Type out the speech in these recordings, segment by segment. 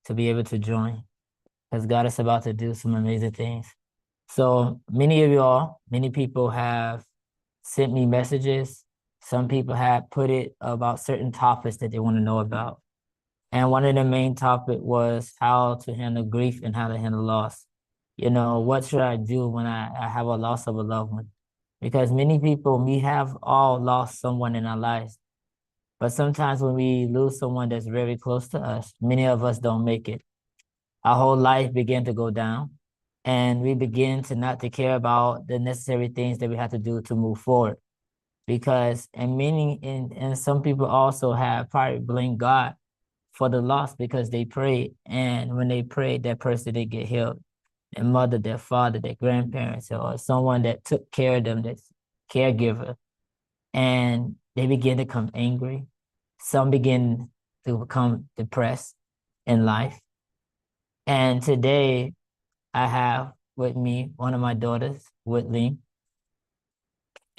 to be able to join, because God is about to do some amazing things. So many of y'all, many people have sent me messages. Some people have put it about certain topics that they want to know about. And one of the main topic was how to handle grief and how to handle loss. You know, what should I do when I have a loss of a loved one? Because many people, we have all lost someone in our lives. But sometimes when we lose someone that's very close to us, many of us don't make it. Our whole life begin to go down, and we begin to not to care about the necessary things that we have to do to move forward. Because and some people also have probably blamed God for the loss because they prayed, and when they prayed, that person didn't get healed. Their mother, their father, their grandparents, or someone that took care of them, that's caregiver, and they begin to become angry. Some begin to become depressed in life. And today I have with me one of my daughters, Widline.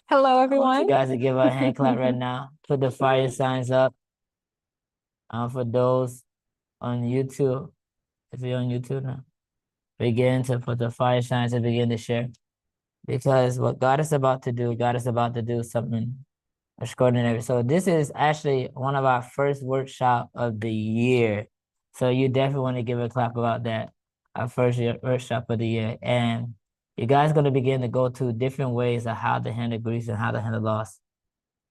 Hello, I want everyone. you guys to give her a hand clap right now. Put the fire signs up. For those on YouTube, if you're on YouTube now, begin to put the fire signs and begin to share. Because what God is about to do, God is about to do something extraordinary. So this is actually one of our first workshop of the year. So you definitely want to give a clap about that. Our workshop of the year. And you guys going to begin to go to different ways of how to handle grief and how to handle loss.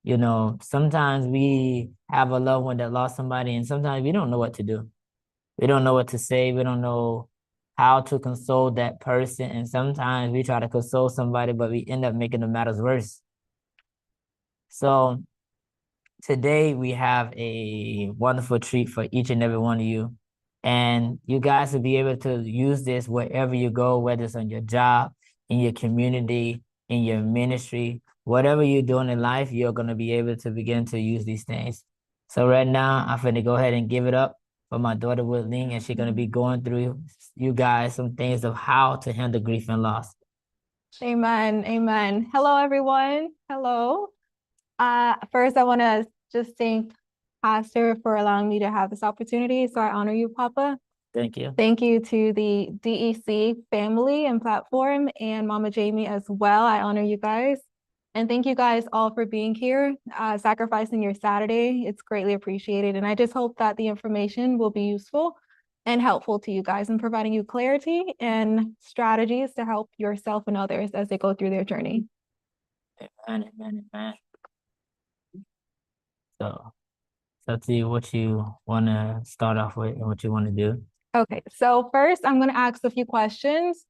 You know, sometimes we have a loved one that lost somebody, and sometimes we don't know what to do. We don't know what to say. We don't know how to console that person. And sometimes we try to console somebody, but we end up making the matters worse. So today we have a wonderful treat for each and every one of you. And you guys will be able to use this wherever you go, whether it's on your job, in your community, in your ministry, whatever you're doing in life, you're going to be able to begin to use these things. So right now, I'm going to go ahead and give it up for my daughter, Widline, and she's going to be going through you guys some things of how to handle grief and loss. Amen. Amen. Hello, everyone. Hello. First, I want to just thank Pastor for allowing me to have this opportunity. So I honor you, Papa. Thank you. Thank you to the DEC family and platform and Mama Jamie as well. I honor you guys. And thank you guys all for being here, sacrificing your Saturday. It's greatly appreciated. And I just hope that the information will be useful and helpful to you guys in providing you clarity and strategies to help yourself and others as they go through their journey. Amen, amen, amen. So it's up to you what you want to start off with and what you want to do. Okay, so first I'm going to ask a few questions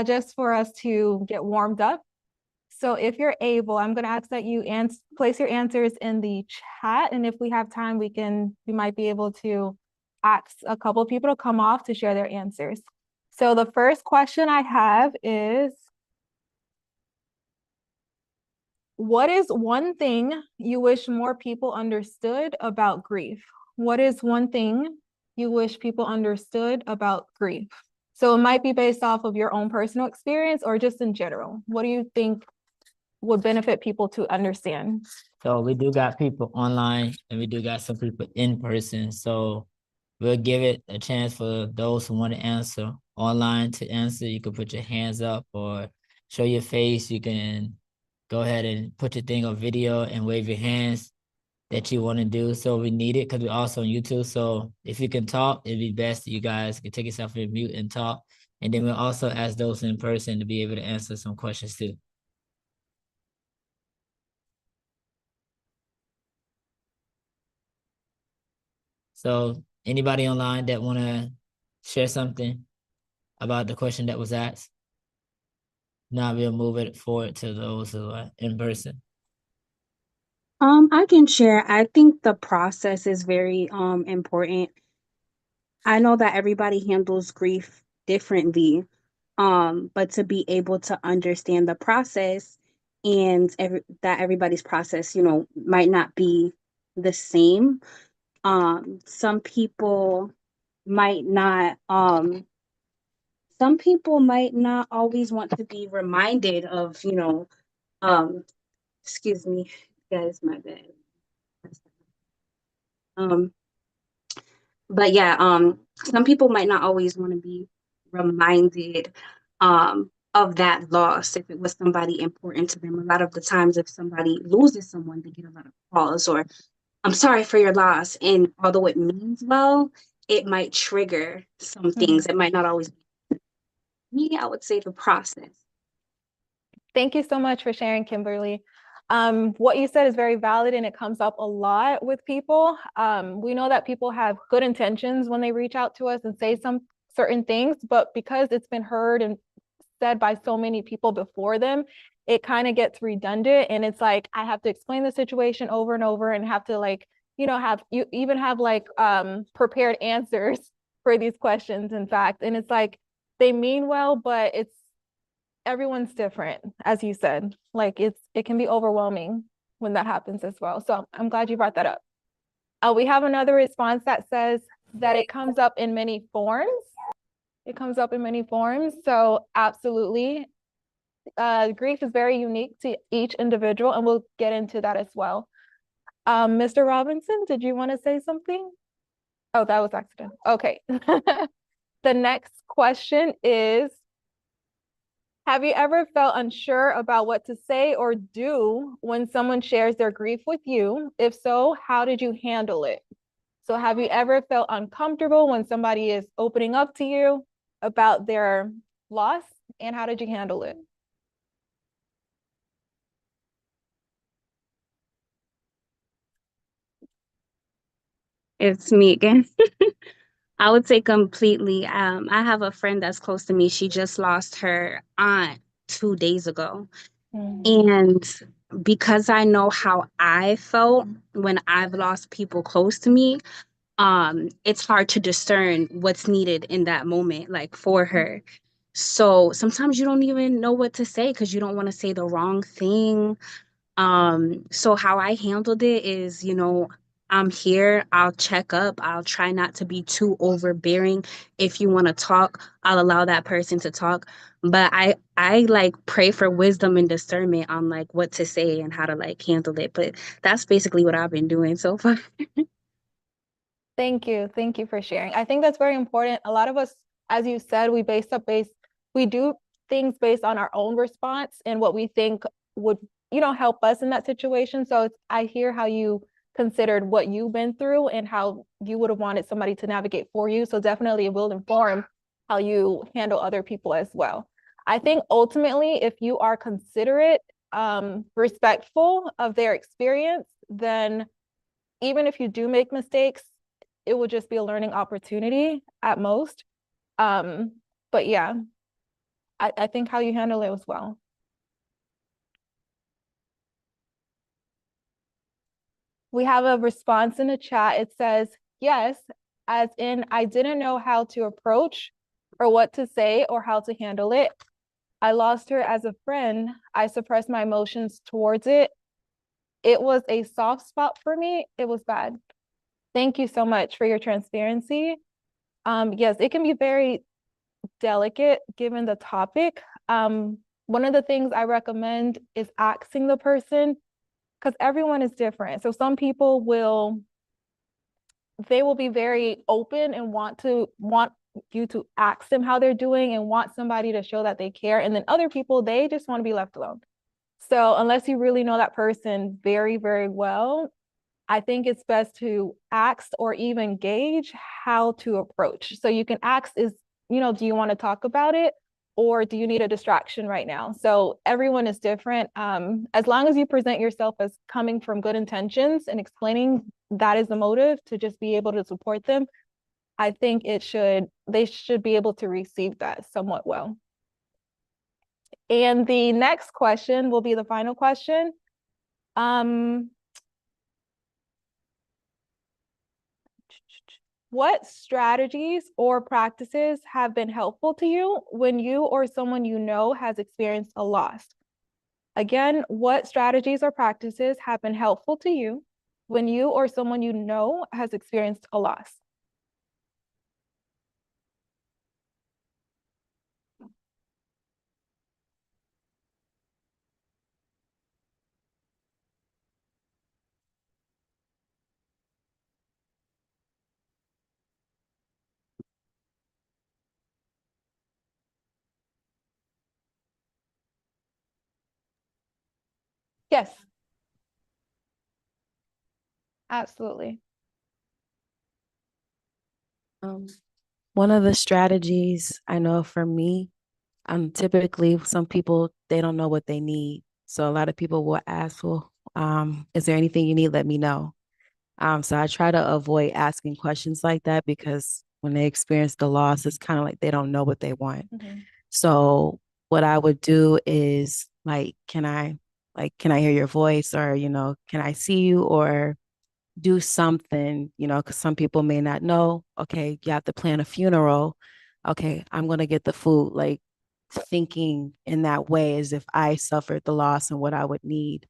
just for us to get warmed up. So if you're able, I'm going to ask that you place your answers in the chat. And if we have time, we might be able to ask a couple of people to come off to share their answers. So the first question I have is, what is one thing you wish more people understood about grief? What is one thing you wish people understood about grief? So it might be based off of your own personal experience or just in general. What do you think would benefit people to understand? So we do got people online and we do got some people in person. So we'll give it a chance for those who want to answer online to answer. You can put your hands up or show your face. You can go ahead and put your thing on video and wave your hands that you want to do. So we need it because we're also on YouTube. So if you can talk, it'd be best you guys can take yourself on mute and talk. And then we'll also ask those in person to be able to answer some questions too. So anybody online that want to share something about the question that was asked? Now we'll move it forward to those who are in person. I can share. I think the process is very important. I know that everybody handles grief differently, but to be able to understand the process and that everybody's process, might not be the same. Some people might not always want to be reminded of, excuse me, guys, my bad. But yeah, some people might not always want to be reminded of that loss if it was somebody important to them. A lot of the times, if somebody loses someone, they get a lot of calls or "I'm sorry for your loss," and although it means well, it might trigger some things. It might not always be me. I would say the process. Thank you so much for sharing, Kimberly. What you said is very valid and it comes up a lot with people. We know that people have good intentions when they reach out to us and say some certain things, but because it's been heard and said by so many people before them, it kind of gets redundant. And it's like, I have to explain the situation over and over and have to like, have you even have like prepared answers for these questions, in fact. And it's like, they mean well, but everyone's different, as you said. Like it can be overwhelming when that happens as well. So I'm glad you brought that up. We have another response that says that it comes up in many forms. It comes up in many forms. So absolutely. Grief is very unique to each individual, and we'll get into that as well. Mr. Robinson, did you want to say something? Oh, that was accident. Okay. The next question is, have you ever felt unsure about what to say or do when someone shares their grief with you? If so, how did you handle it? So have you ever felt uncomfortable when somebody is opening up to you about their loss, and how did you handle it? It's me again. I would say completely. I have a friend that's close to me. She just lost her aunt 2 days ago. And because I know how I felt when I've lost people close to me, it's hard to discern what's needed in that moment, like for her. So sometimes you don't even know what to say because you don't want to say the wrong thing. So how I handled it is, I'm here, I'll check up, I'll try not to be too overbearing. If you want to talk, I'll allow that person to talk. But I like pray for wisdom and discernment on like what to say and how to like handle it. But that's basically what I've been doing so far. Thank you. Thank you for sharing. I think that's very important. A lot of us, as you said, we do things based on our own response and what we think would, help us in that situation. So I hear how you considered what you've been through and how you would have wanted somebody to navigate for you. So definitely it will inform how you handle other people as well. I think ultimately, if you are considerate, respectful of their experience, then even if you do make mistakes, it will just be a learning opportunity at most. But yeah, I think how you handle it was well. We have a response in the chat. It says, yes, as in I didn't know how to approach or what to say or how to handle it. I lost her as a friend. I suppressed my emotions towards it. It was a soft spot for me. It was bad. Thank you so much for your transparency. Yes, it can be very delicate given the topic. One of the things I recommend is asking the person, because everyone is different. So some people will be very open and want you to ask them how they're doing and want somebody to show that they care. And then other people, they just want to be left alone. So unless you really know that person very, very well, I think it's best to ask or even gauge how to approach. So you can ask do you want to talk about it? Or do you need a distraction right now? So everyone is different. As long as you present yourself as coming from good intentions and explaining that is the motive to just be able to support them, I think they should be able to receive that somewhat well. And the next question will be the final question. What strategies or practices have been helpful to you when you or someone you know has experienced a loss? Again, what strategies or practices have been helpful to you when you or someone you know has experienced a loss? Yes. Absolutely. One of the strategies I know for me, typically some people, they don't know what they need. So a lot of people will ask, well, is there anything you need? Let me know. So I try to avoid asking questions like that because when they experience the loss, it's kind of like they don't know what they want. Mm-hmm. So what I would do is can I hear your voice, or, can I see you, or do something, because some people may not know, okay, you have to plan a funeral. Okay, I'm going to get the food, thinking in that way as if I suffered the loss and what I would need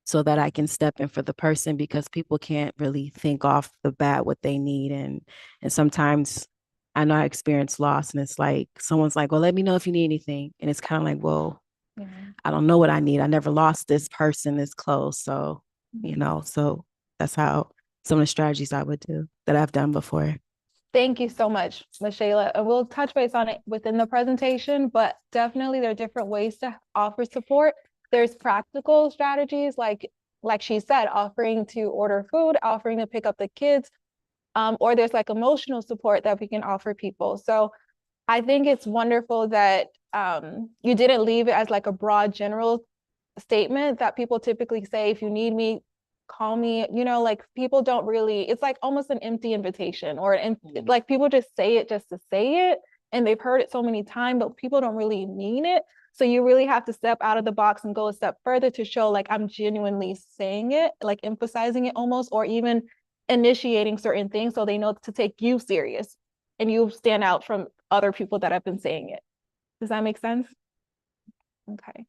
so that I can step in for the person, because people can't really think off the bat what they need. And sometimes I know I experience loss, and it's like someone's like, well, let me know if you need anything. And it's kind of like, well, Yeah. I don't know what I need. I never lost this person this close. So, Mm-hmm. So that's how some of the strategies I would do that I've done before. Thank you so much, Ms. Shayla. And we'll touch base on it within the presentation, but definitely there are different ways to offer support. There's practical strategies, like she said, offering to order food, offering to pick up the kids, or there's emotional support that we can offer people. So I think it's wonderful that you didn't leave it as a broad general statement that people typically say, if you need me, call me. People don't really, it's almost an empty invitation, or people just say it just to say it, and they've heard it so many times, but people don't really mean it. So you really have to step out of the box and go a step further to show I'm genuinely saying it, emphasizing it almost, or even initiating certain things so they know to take you serious and you stand out from other people that have been saying it. Does that make sense? Okay.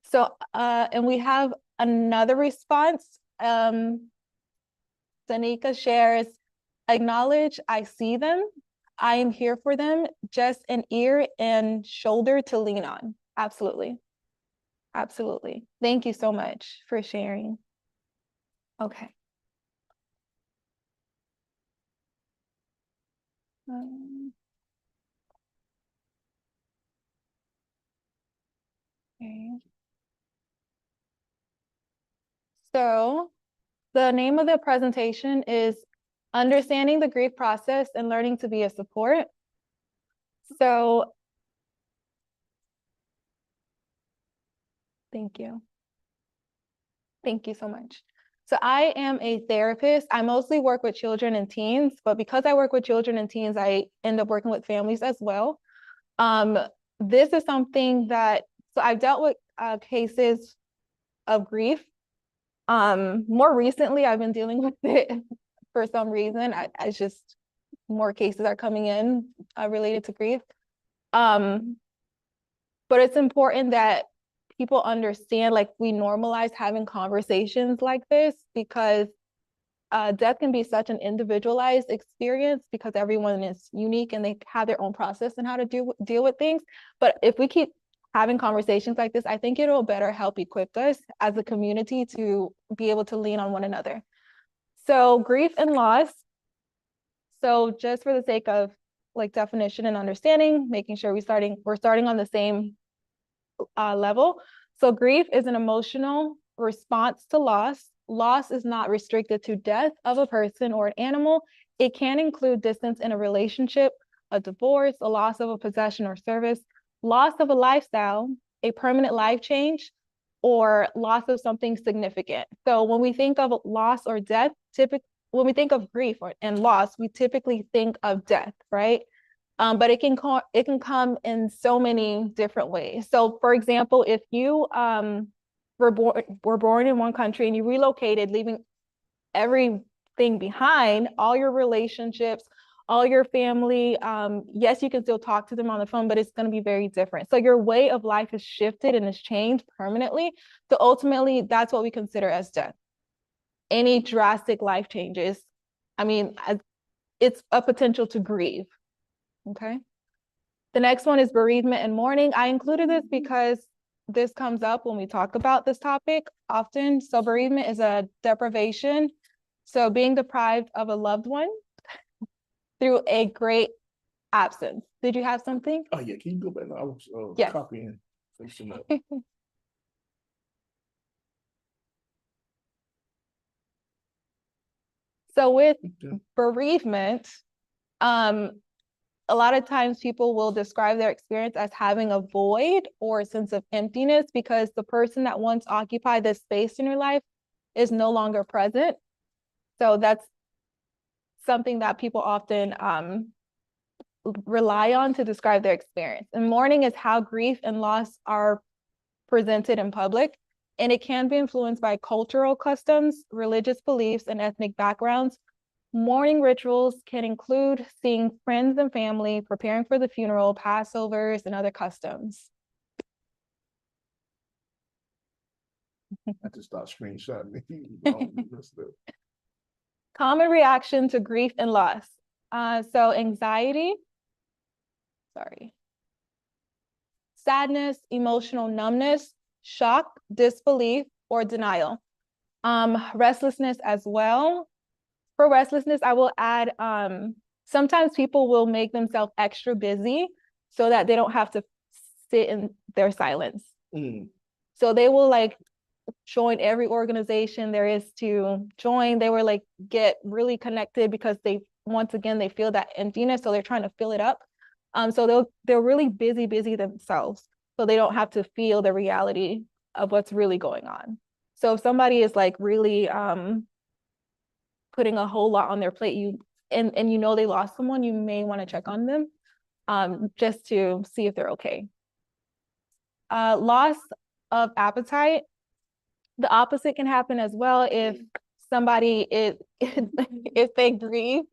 So, and we have another response. Danica shares, acknowledge I see them. I am here for them, just an ear and shoulder to lean on. Absolutely. Absolutely. Thank you so much for sharing. Okay. Okay. So the name of the presentation is Understanding the Grief Process and Learning to be a Support. So thank you. Thank you so much. So I am a therapist. I mostly work with children and teens, but because I work with children and teens, I end up working with families as well. This is something that, so I've dealt with cases of grief. More recently, I've been dealing with it for some reason. I just, more cases are coming in related to grief. But it's important that people understand, we normalize having conversations like this, because death can be such an individualized experience because everyone is unique and they have their own process and how to deal with things. But if we keep having conversations like this, I think it'll better help equip us as a community to be able to lean on one another. So grief and loss. So just for the sake of definition and understanding, making sure we're starting on the same level. So grief is an emotional response to loss. Loss is not restricted to death of a person or an animal. It can include distance in a relationship, a divorce, a loss of a possession or service, loss of a lifestyle, a permanent life change, or loss of something significant. So when we think of loss or death, when we think of grief and loss, we typically think of death, right? But it can come in so many different ways. So, for example, if you were born in one country and you relocated, leaving everything behind, all your relationships, all your family, yes, you can still talk to them on the phone, but it's going to be very different. So your way of life has shifted and has changed permanently. So ultimately, that's what we consider as death. Any drastic life changes, it's a potential to grieve. Okay. The next one is bereavement and mourning. I included this because this comes up when we talk about this topic often. So bereavement is a deprivation. So being deprived of a loved one through a great absence. Did you have something? Oh yeah, can you go back? I was Yes. copying. So with bereavement, a lot of times people will describe their experience as having a void or a sense of emptiness because the person that once occupied this space in your life is no longer present. So that's something that people often rely on to describe their experience. And mourning is how grief and loss are presented in public, and it can be influenced by cultural customs, religious beliefs, and ethnic backgrounds. Mourning rituals can include seeing friends and family, preparing for the funeral, Passovers, and other customs. I just start screenshotting me. Common reaction to grief and loss. So anxiety, sadness, emotional numbness, shock, disbelief, or denial. Restlessness as well. For restlessness, I will add, sometimes people will make themselves extra busy so that they don't have to sit in their silence. So they will like join every organization there is to join. They were like get really connected because they, once again, they feel that emptiness, so they're trying to fill it up. So they're really busy themselves, so they don't have to feel the reality of what's really going on. So if somebody is like really putting a whole lot on their plate, and you know they lost someone, you may want to check on them just to see if they're okay. Loss of appetite. The opposite can happen as well if somebody is, if they grieve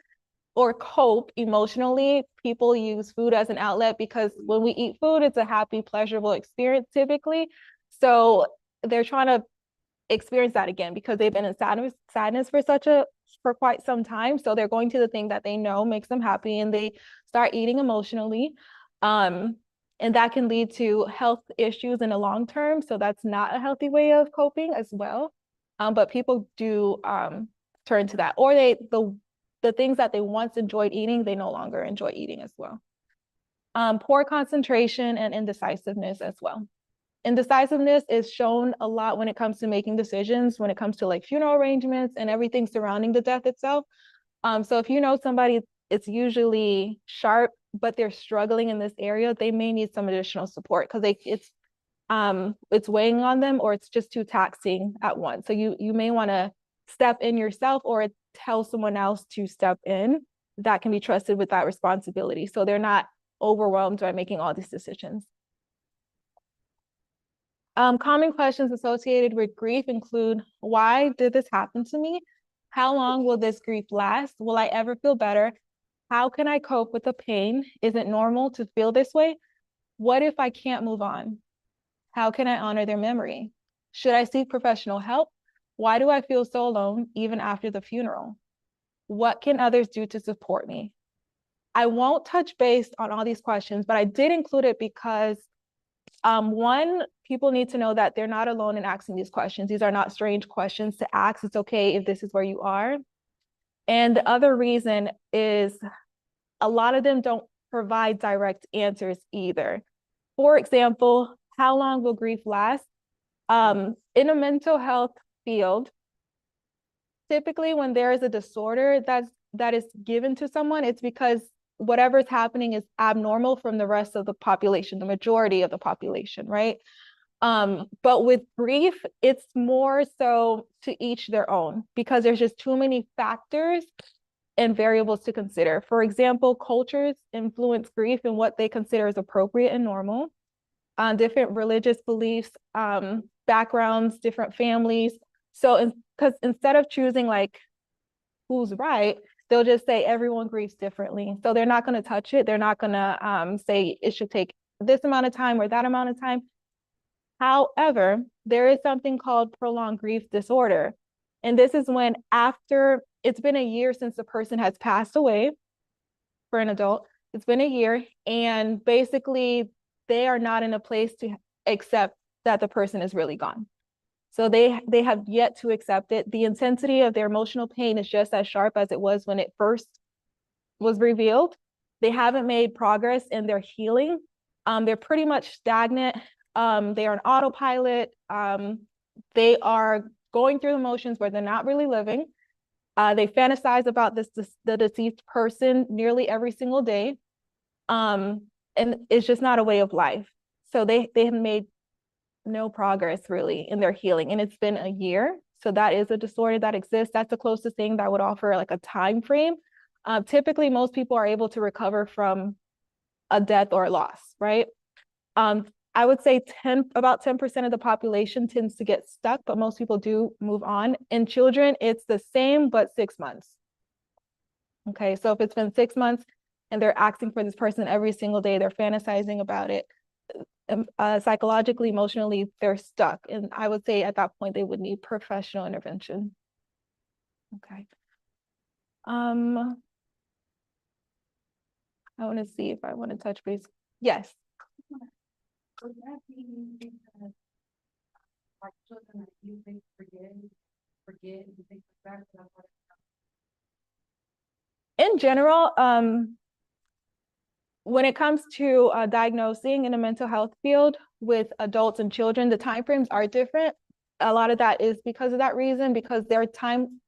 or cope emotionally. People use food as an outlet because when we eat food, it's a happy, pleasurable experience typically. So they're trying to experience that again because they've been in sadness for quite some time. So they're going to the thing that they know makes them happy, and they start eating emotionally. And that can lead to health issues in the long term. So that's not a healthy way of coping as well. But people do turn to that, or the things that they once enjoyed eating, they no longer enjoy eating as well. Poor concentration and indecisiveness as well. Indecisiveness is shown a lot when it comes to making decisions, when it comes to like funeral arrangements and everything surrounding the death itself. So if you know somebody, it's usually sharp, but they're struggling in this area, they may need some additional support because it's weighing on them, or it's just too taxing at once. So you may want to step in yourself or tell someone else to step in that can be trusted with that responsibility, so they're not overwhelmed by making all these decisions. Common questions associated with grief include, why did this happen to me? How long will this grief last? Will I ever feel better? How can I cope with the pain? Is it normal to feel this way? What if I can't move on? How can I honor their memory? Should I seek professional help? Why do I feel so alone even after the funeral? What can others do to support me? I won't touch base on all these questions, but I did include it because one, people need to know that they're not alone in asking these questions. These are not strange questions to ask. It's okay if this is where you are. And the other reason is a lot of them don't provide direct answers either. For example, how long will grief last? In a mental health field, typically when there is a disorder that is given to someone, it's because whatever is happening is abnormal from the rest of the population, the majority of the population, right? But with grief, it's more so to each their own because there's just too many factors and variables to consider. For example, cultures influence grief and what they consider as appropriate and normal. Different religious beliefs, backgrounds, different families. So because instead of choosing like who's right, they'll just say everyone grieves differently. So they're not going to touch it. They're not going to say it should take this amount of time or that amount of time. However, there is something called prolonged grief disorder. And this is when after it's been a year since the person has passed away, for an adult, it's been a year, and basically they are not in a place to accept that the person is really gone. So they have yet to accept it. The intensity of their emotional pain is just as sharp as it was when it first was revealed. They haven't made progress in their healing. They're pretty much stagnant. They are on autopilot. They are going through the motions where they're not really living. They fantasize about the deceased person nearly every single day. And it's just not a way of life. So they have made no progress really in their healing. And it's been a year. So that is a disorder that exists. That's the closest thing that would offer like a time frame. Typically, most people are able to recover from a death or a loss, right? I would say about 10% of the population tends to get stuck, but most people do move on. In children, it's the same, but 6 months. Okay, so if it's been 6 months and they're asking for this person every single day, they're fantasizing about it, psychologically, emotionally, they're stuck. And I would say at that point, they would need professional intervention. Okay. I want to see if I want to touch base. Yes. Would that be because like children are usually forget and think back to that? In general, when it comes to diagnosing in a mental health field with adults and children, the timeframes are different. A lot of that is because of that reason, because their time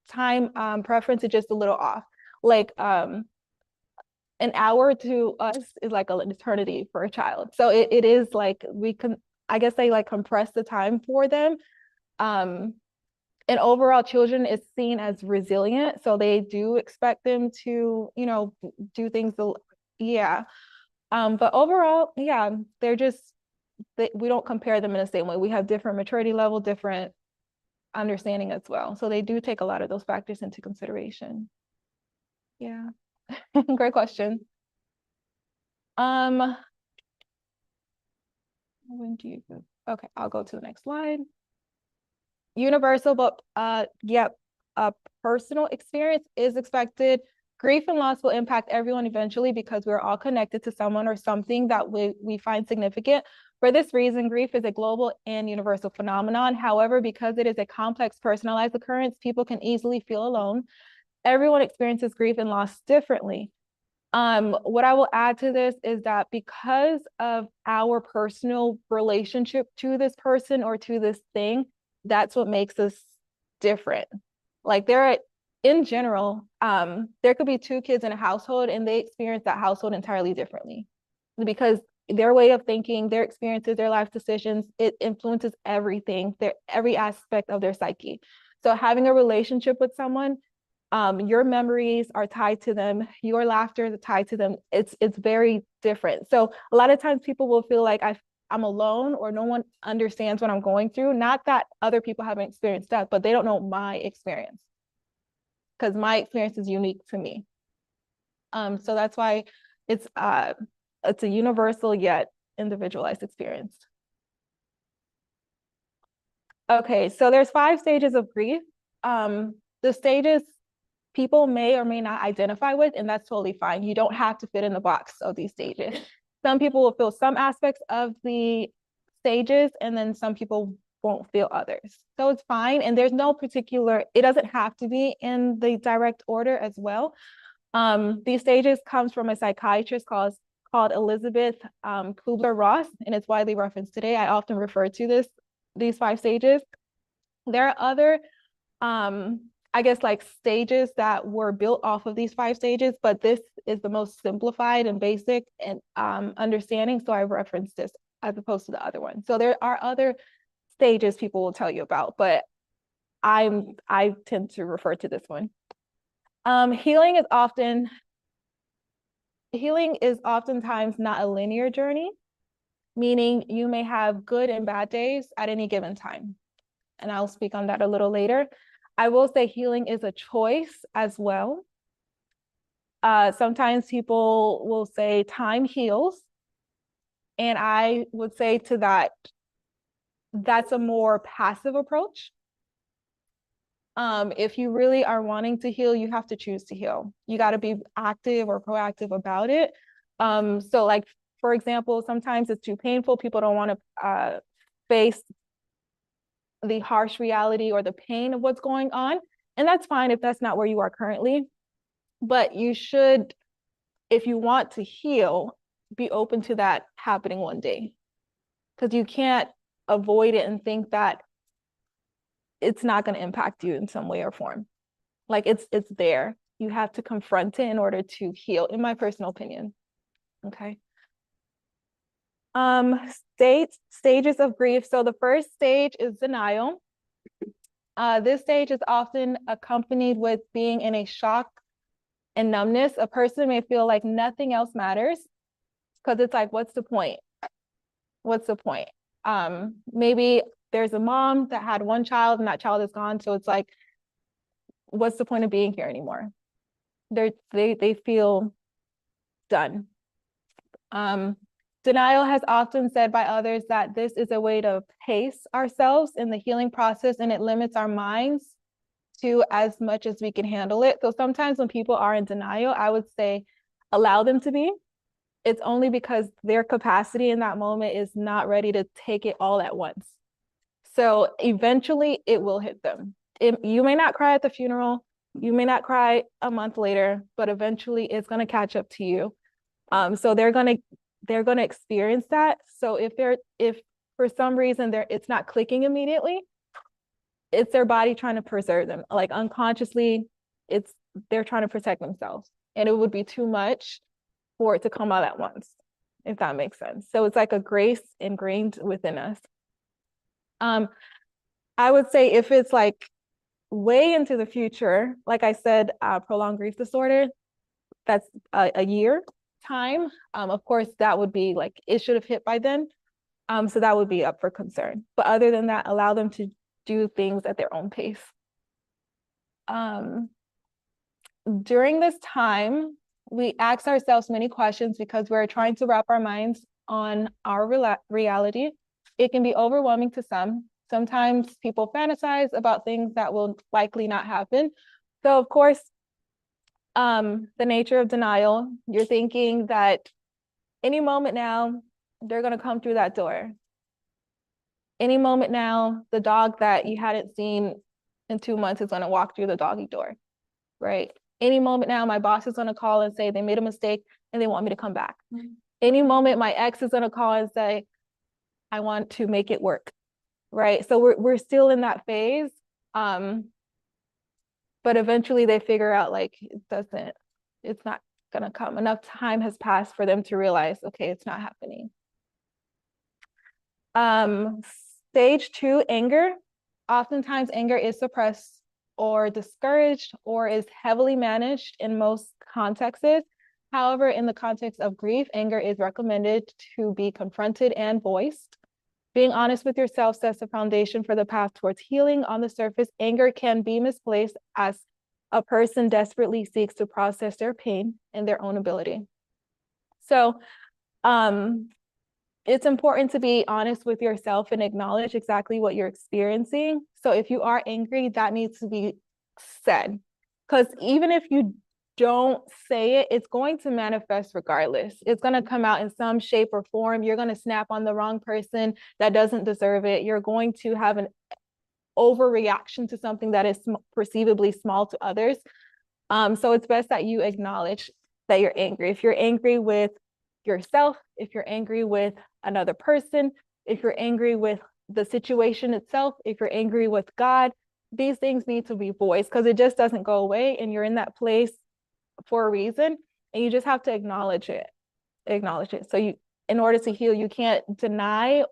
preference is just a little off. Like an hour to us is like an eternity for a child. So it is like I guess they like compress the time for them. And overall, children is seen as resilient. So they do expect them to, you know, do things, yeah. But overall, yeah, they're just, we don't compare them in the same way. We have different maturity level, different understanding as well. So they do take a lot of those factors into consideration. Yeah, great question. When do you go? Okay, I'll go to the next slide. Universal, but yep, a personal experience is expected. Grief and loss will impact everyone eventually because we're all connected to someone or something that we find significant. For this reason, grief is a global and universal phenomenon. However, because it is a complex, personalized occurrence, people can easily feel alone. Everyone experiences grief and loss differently. What I will add to this is that because of our personal relationship to this person or to this thing, that's what makes us different. Like in general, there could be 2 kids in a household and they experience that household entirely differently because their way of thinking, their experiences, their life decisions, it influences everything, every aspect of their psyche. So having a relationship with someone, your memories are tied to them, your laughter is tied to them. It's very different. So a lot of times people will feel like I'm alone or no one understands what I'm going through. Not that other people haven't experienced that, but they don't know my experience because my experience is unique to me. So that's why it's a universal yet individualized experience. Okay, so there's 5 stages of grief. The stages people may or may not identify with, and that's totally fine. You don't have to fit in the box of these stages. Some people will feel some aspects of the stages, and then some people won't feel others. So it's fine. And there's no particular, it doesn't have to be in the direct order as well. These stages comes from a psychiatrist called Elizabeth Kubler-Ross, and it's widely referenced today. I often refer to these 5 stages. There are other, I guess, like stages that were built off of these 5 stages, but this is the most simplified and basic and understanding. So I referenced this as opposed to the other one. So there are other stages people will tell you about, but I tend to refer to this one. Healing is oftentimes not a linear journey, meaning you may have good and bad days at any given time. And I'll speak on that a little later. I will say healing is a choice as well. Sometimes people will say time heals. And I would say to that, that's a more passive approach. If you really are wanting to heal, you have to choose to heal. You got to be active or proactive about it. So like, for example, sometimes it's too painful. People don't want to face the harsh reality or the pain of what's going on. And that's fine if that's not where you are currently. But you should, if you want to heal, be open to that happening one day. Because you can't avoid it and think that it's not going to impact you in some way or form. Like it's there. You have to confront it in order to heal, in my personal opinion. Okay. Stages of grief. So the first stage is denial. This stage is often accompanied with being in a shock and numbness. A person may feel like nothing else matters because it's like, what's the point? What's the point? Maybe there's a mom that had one child and that child is gone. So it's like, what's the point of being here anymore? They feel done. Denial has often said by others that this is a way to pace ourselves in the healing process, and it limits our minds to as much as we can handle it. So sometimes when people are in denial, I would say allow them to be. It's only because their capacity in that moment is not ready to take it all at once. So eventually it will hit them. You may not cry at the funeral, you may not cry a month later, but eventually it's going to catch up to you. So they're going to experience that. So if for some reason it's not clicking immediately, it's their body trying to preserve them. Like unconsciously, they're trying to protect themselves, and it would be too much for it to come out at once, if that makes sense. So it's like a grace ingrained within us. I would say if it's like way into the future, like I said, prolonged grief disorder, that's a year time. Of course, that would be like, it should have hit by then. So that would be up for concern. But other than that, allow them to do things at their own pace. During this time, we ask ourselves many questions because we're trying to wrap our minds on our reality. It can be overwhelming to some. Sometimes people fantasize about things that will likely not happen. So of course, the nature of denial, you're thinking that any moment now, they're going to come through that door. Any moment now, the dog that you hadn't seen in 2 months is going to walk through the doggy door, right? Any moment now, my boss is going to call and say they made a mistake and they want me to come back. Any moment, my ex is going to call and say, I want to make it work, right? So we're still in that phase. But eventually they figure out like, it's not going to come. Enough time has passed for them to realize, okay, it's not happening. Stage 2, anger. Oftentimes anger is suppressed or discouraged or is heavily managed in most contexts. However, in the context of grief, anger is recommended to be confronted and voiced. Being honest with yourself sets the foundation for the path towards healing. On the surface, anger can be misplaced as a person desperately seeks to process their pain and their own ability. So, it's important to be honest with yourself and acknowledge exactly what you're experiencing. So if you are angry, that needs to be said. Because even if you don't say it, it's going to manifest regardless. It's going to come out in some shape or form. You're going to snap on the wrong person that doesn't deserve it. You're going to have an overreaction to something that is perceivably small to others. So it's best that you acknowledge that you're angry. If you're angry with yourself, if you're angry with another person, if you're angry with the situation itself, if you're angry with God, these things need to be voiced because it just doesn't go away, and you're in that place for a reason, and you just have to acknowledge it. So in order to heal, you can't deny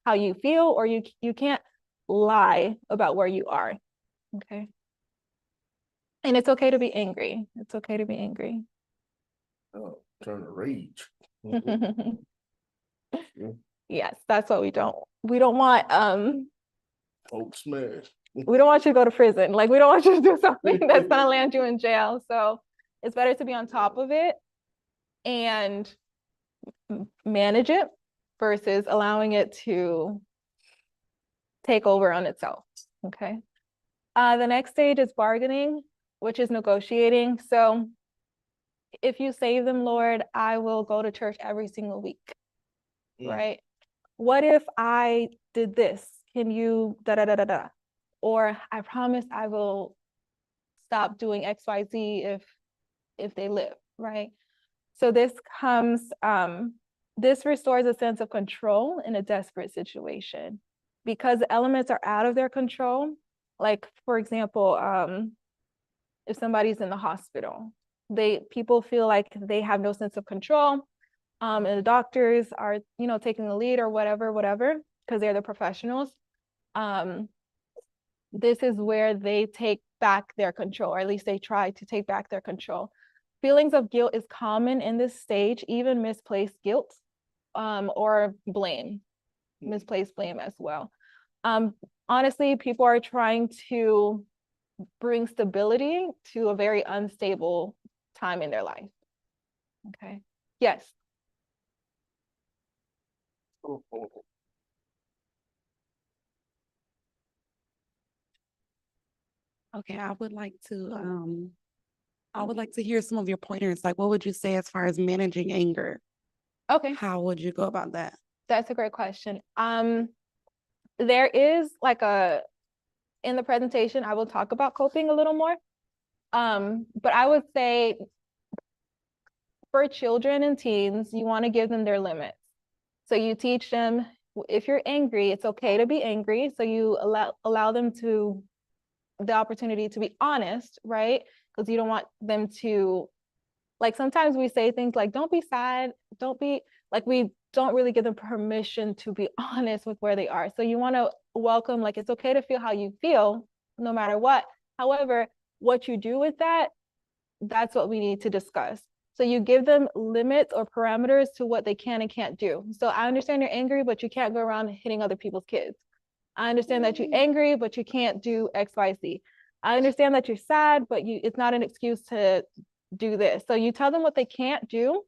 how you feel, or you can't lie about where you are. Okay. And it's okay to be angry. It's okay to be angry. Oh, turn to rage. Yes, that's what we don't want. Hope smash. We don't want you to go to prison. Like, we don't want you to do something that's gonna land you in jail. So it's better to be on top of it and manage it versus allowing it to take over on itself. Okay. The next stage is bargaining, which is negotiating. So if you save them, Lord, I will go to church every single week, right? What if I did this? Can you da-da-da-da-da? Or I promise I will stop doing XYZ if they live, right? So this restores a sense of control in a desperate situation because the elements are out of their control. Like, for example, if somebody's in the hospital. People feel like they have no sense of control, and the doctors are, you know, taking the lead or whatever, because they're the professionals. This is where they take back their control, or at least they try to take back their control. Feelings of guilt is common in this stage, even misplaced guilt, or blame, misplaced blame as well. Honestly, people are trying to bring stability to a very unstable time in their life. Okay. Yes. Okay, I would like to hear some of your pointers. Like, what would you say as far as managing anger? Okay. How would you go about that? That's a great question. There is like in the presentation, I will talk about coping a little more. But I would say for children and teens, you want to give them their limits. So you teach them, if you're angry, it's okay to be angry. So you allow them the opportunity to be honest, right? Because you don't want them to, like, sometimes we say things like, don't be sad, don't be, like, we don't really give them permission to be honest with where they are. So you want to welcome, like, it's okay to feel how you feel no matter what. However, what you do with that, that's what we need to discuss. So you give them limits or parameters to what they can and can't do. So I understand you're angry, but you can't go around hitting other people's kids. I understand that you're angry, but you can't do X, Y, Z. I understand that you're sad, but it's not an excuse to do this. So you tell them what they can't do,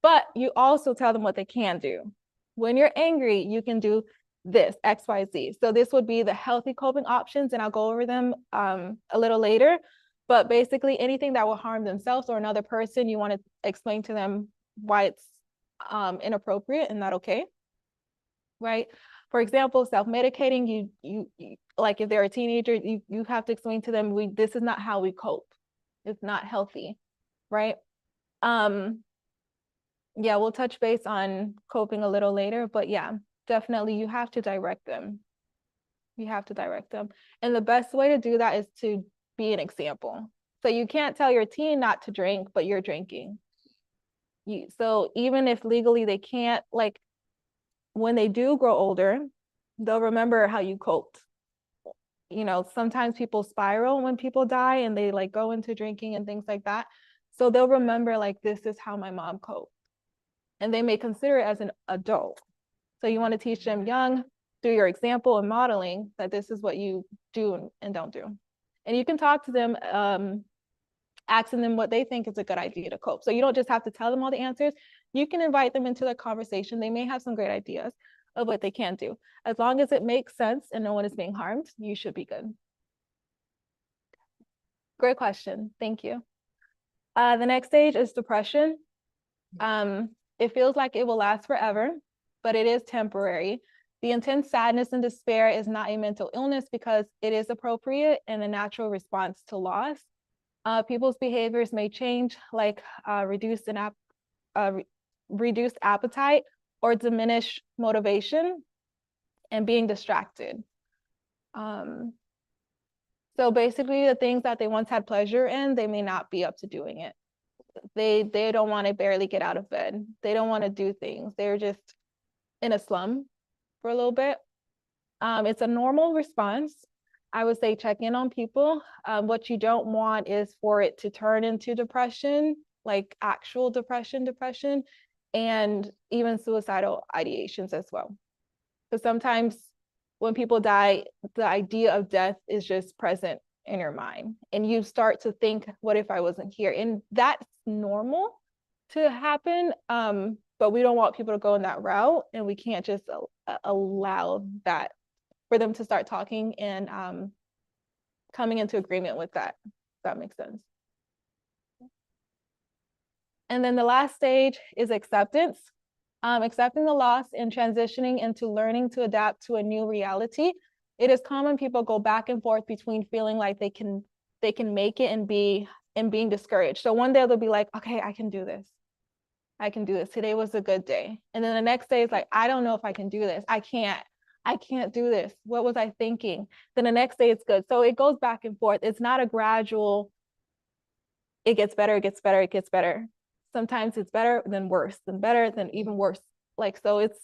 but you also tell them what they can do. When you're angry, you can do this, X, Y, Z. So this would be the healthy coping options, and I'll go over them a little later. But basically anything that will harm themselves or another person, you want to explain to them why it's inappropriate and not okay, right? For example, self-medicating, you like if they're a teenager, you have to explain to them, this is not how we cope. It's not healthy, right? Yeah, we'll touch base on coping a little later, but yeah, definitely you have to direct them. You have to direct them. And the best way to do that is to be an example. So you can't tell your teen not to drink, but you're drinking. So even if legally they can't, like, when they do grow older, they'll remember how you coped. You know, sometimes people spiral when people die and they like go into drinking and things like that. So they'll remember, like, this is how my mom coped. And they may consider it as an adult. So you want to teach them young through your example and modeling that this is what you do and don't do. And you can talk to them, asking them what they think is a good idea to cope. So you don't just have to tell them all the answers. You can invite them into the conversation. They may have some great ideas of what they can do. As long as it makes sense and no one is being harmed, you should be good. Great question. Thank you. The next stage is depression. It feels like it will last forever, but it is temporary. The intense sadness and despair is not a mental illness because it is appropriate and a natural response to loss. People's behaviors may change, like reduced appetite or diminished motivation and being distracted. So basically the things that they once had pleasure in, they may not be up to doing it. They don't want to barely get out of bed. They don't want to do things. They're just in a slum for a little bit. It's a normal response. I would say check in on people. What you don't want is for it to turn into depression, like actual depression, and even suicidal ideations as well. Because sometimes when people die, the idea of death is just present in your mind. And you start to think, what if I wasn't here? And that's normal to happen. But we don't want people to go in that route. And we can't just allow that for them to start talking and coming into agreement with that. If that makes sense. And then the last stage is acceptance. Accepting the loss and transitioning into learning to adapt to a new reality. It is common people go back and forth between feeling like they can make it and being discouraged. So one day they'll be like, okay, I can do this. I can do this. Today was a good day. And then the next day is like, I don't know if I can do this. I can't. I can't do this. What was I thinking? Then the next day it's good. So it goes back and forth. It's not a gradual, it gets better, it gets better, it gets better. Sometimes it's better, then worse, then better, then even worse. Like, so it's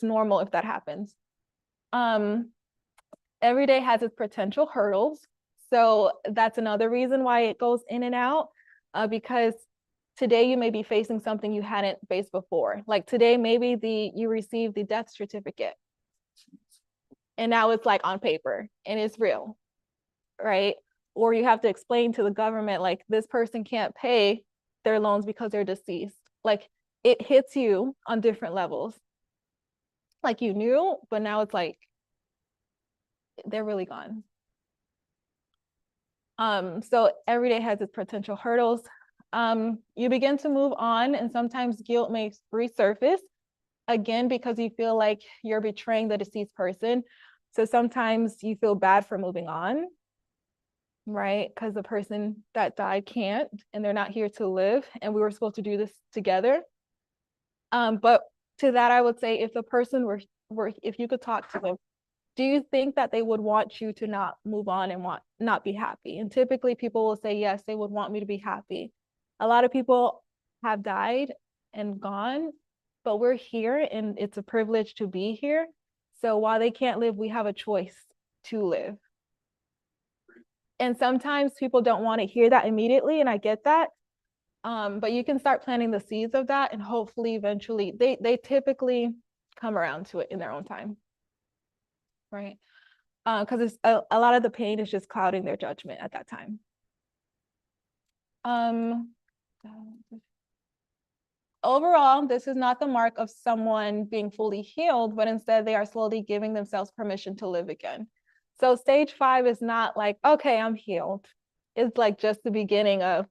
normal if that happens. Every day has its potential hurdles. So that's another reason why it goes in and out, because today you may be facing something you hadn't faced before. Like today, maybe you received the death certificate and now it's like on paper and it's real, right? Or you have to explain to the government, like, this person can't pay their loans because they're deceased. Like, it hits you on different levels. Like, you knew, but now it's like, they're really gone. So every day has its potential hurdles. You begin to move on, and sometimes guilt may resurface again because you feel like you're betraying the deceased person. So sometimes you feel bad for moving on, right? Because the person that died can't, and they're not here to live, and we were supposed to do this together. But to that, I would say, if the person were if you could talk to them, do you think that they would want you to not move on and not be happy? And typically people will say, yes, they would want me to be happy. A lot of people have died and gone, but we're here and it's a privilege to be here. So while they can't live, we have a choice to live. And sometimes people don't want to hear that immediately, and I get that. But you can start planting the seeds of that, and hopefully eventually they typically come around to it in their own time. Right? Because it's a lot of the pain is just clouding their judgment at that time. Overall, this is not the mark of someone being fully healed, but instead they are slowly giving themselves permission to live again. So stage 5 is not like, okay, I'm healed. It's like just the beginning of,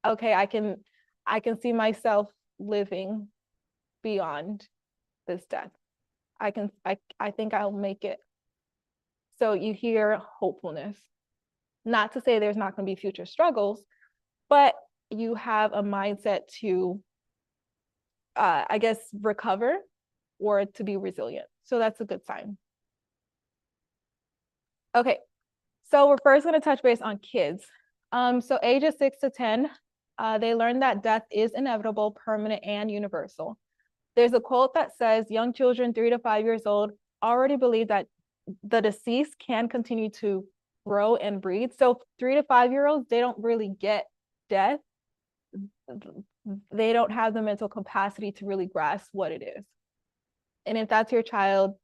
okay, I can see myself living beyond this death. I think I'll make it. So you hear hopefulness. Not to say there's not going to be future struggles, but you have a mindset to, I guess, recover or to be resilient. So that's a good sign. Okay, so we're first going to touch base on kids. So ages 6 to 10, they learn that death is inevitable, permanent, and universal. There's a quote that says, young children 3 to 5 years old already believe that the deceased can continue to grow and breathe. So 3 to 5 year olds, they don't really get death. They don't have the mental capacity to really grasp what it is. And if that's your child,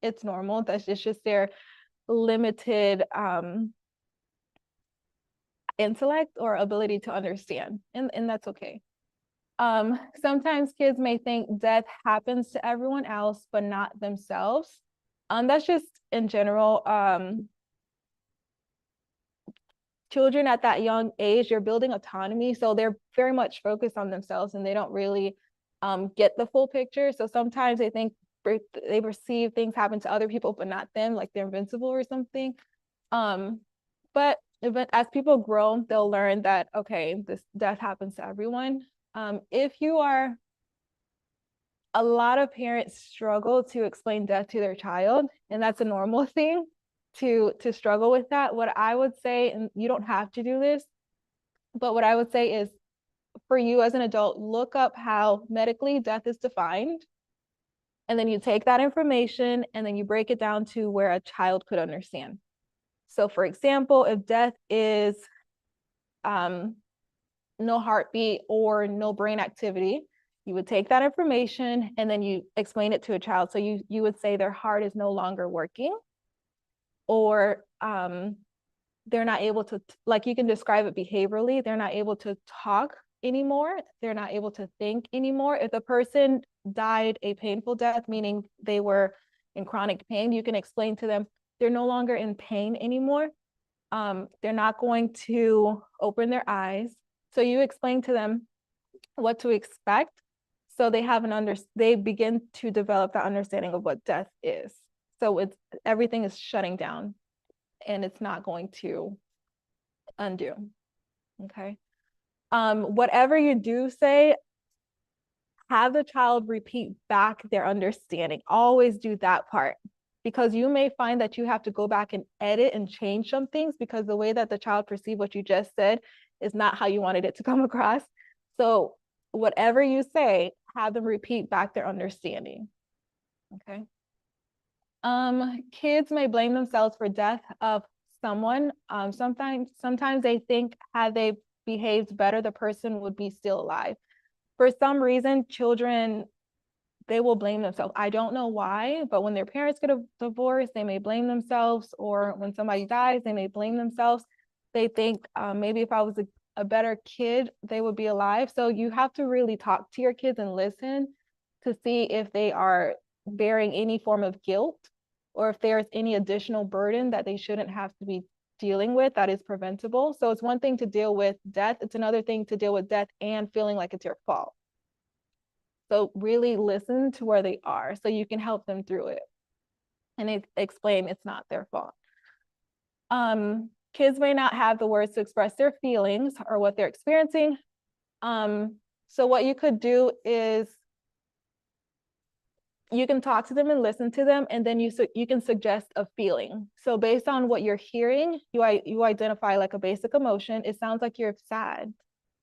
it's normal. That's just their limited intellect or ability to understand, and that's okay. Sometimes kids may think death happens to everyone else, but not themselves. That's just in general. Children at that young age, you're building autonomy, so they're very much focused on themselves, and they don't really get the full picture. So sometimes they think they perceive things happen to other people, but not them, like they're invincible or something. But as people grow, they'll learn that, okay, this death happens to everyone. If you are, a lot of parents struggle to explain death to their child, and that's a normal thing to struggle with that. What I would say, and you don't have to do this, but what I would say is, for you as an adult, look up how medically death is defined, and then you take that information and then you break it down to where a child could understand. So for example, if death is no heartbeat or no brain activity, you would take that information and then you explain it to a child. So you would say their heart is no longer working, or they're not able to, like, you can describe it behaviorally, they're not able to talk anymore, they're not able to think anymore. If the person died a painful death, meaning they were in chronic pain, you can explain to them they're no longer in pain anymore. They're not going to open their eyes. So you explain to them what to expect, so they have they begin to develop that understanding of what death is. So everything is shutting down, and it's not going to undo. Okay. Whatever you do say have the child repeat back their understanding. Always do that part, because you may find that you have to go back and edit and change some things because the way that the child perceived what you just said is not how you wanted it to come across. So whatever you say, have them repeat back their understanding. Okay. Kids may blame themselves for death of someone. Sometimes they think had they behaved better, the person would be still alive. For some reason, children, they will blame themselves. I don't know why, but when their parents get a divorce, they may blame themselves, or when somebody dies, they may blame themselves. They think maybe if I was a better kid, they would be alive. So you have to really talk to your kids and listen to see if they are bearing any form of guilt, or if there's any additional burden that they shouldn't have to be dealing with that is preventable. So it's one thing to deal with death. It's another thing to deal with death and feeling like it's your fault. So really listen to where they are so you can help them through it and explain it's not their fault. Kids may not have the words to express their feelings or what they're experiencing. So what you could do is you can talk to them and listen to them, and then you can suggest a feeling. So based on what you're hearing, you identify like a basic emotion. It sounds like you're sad.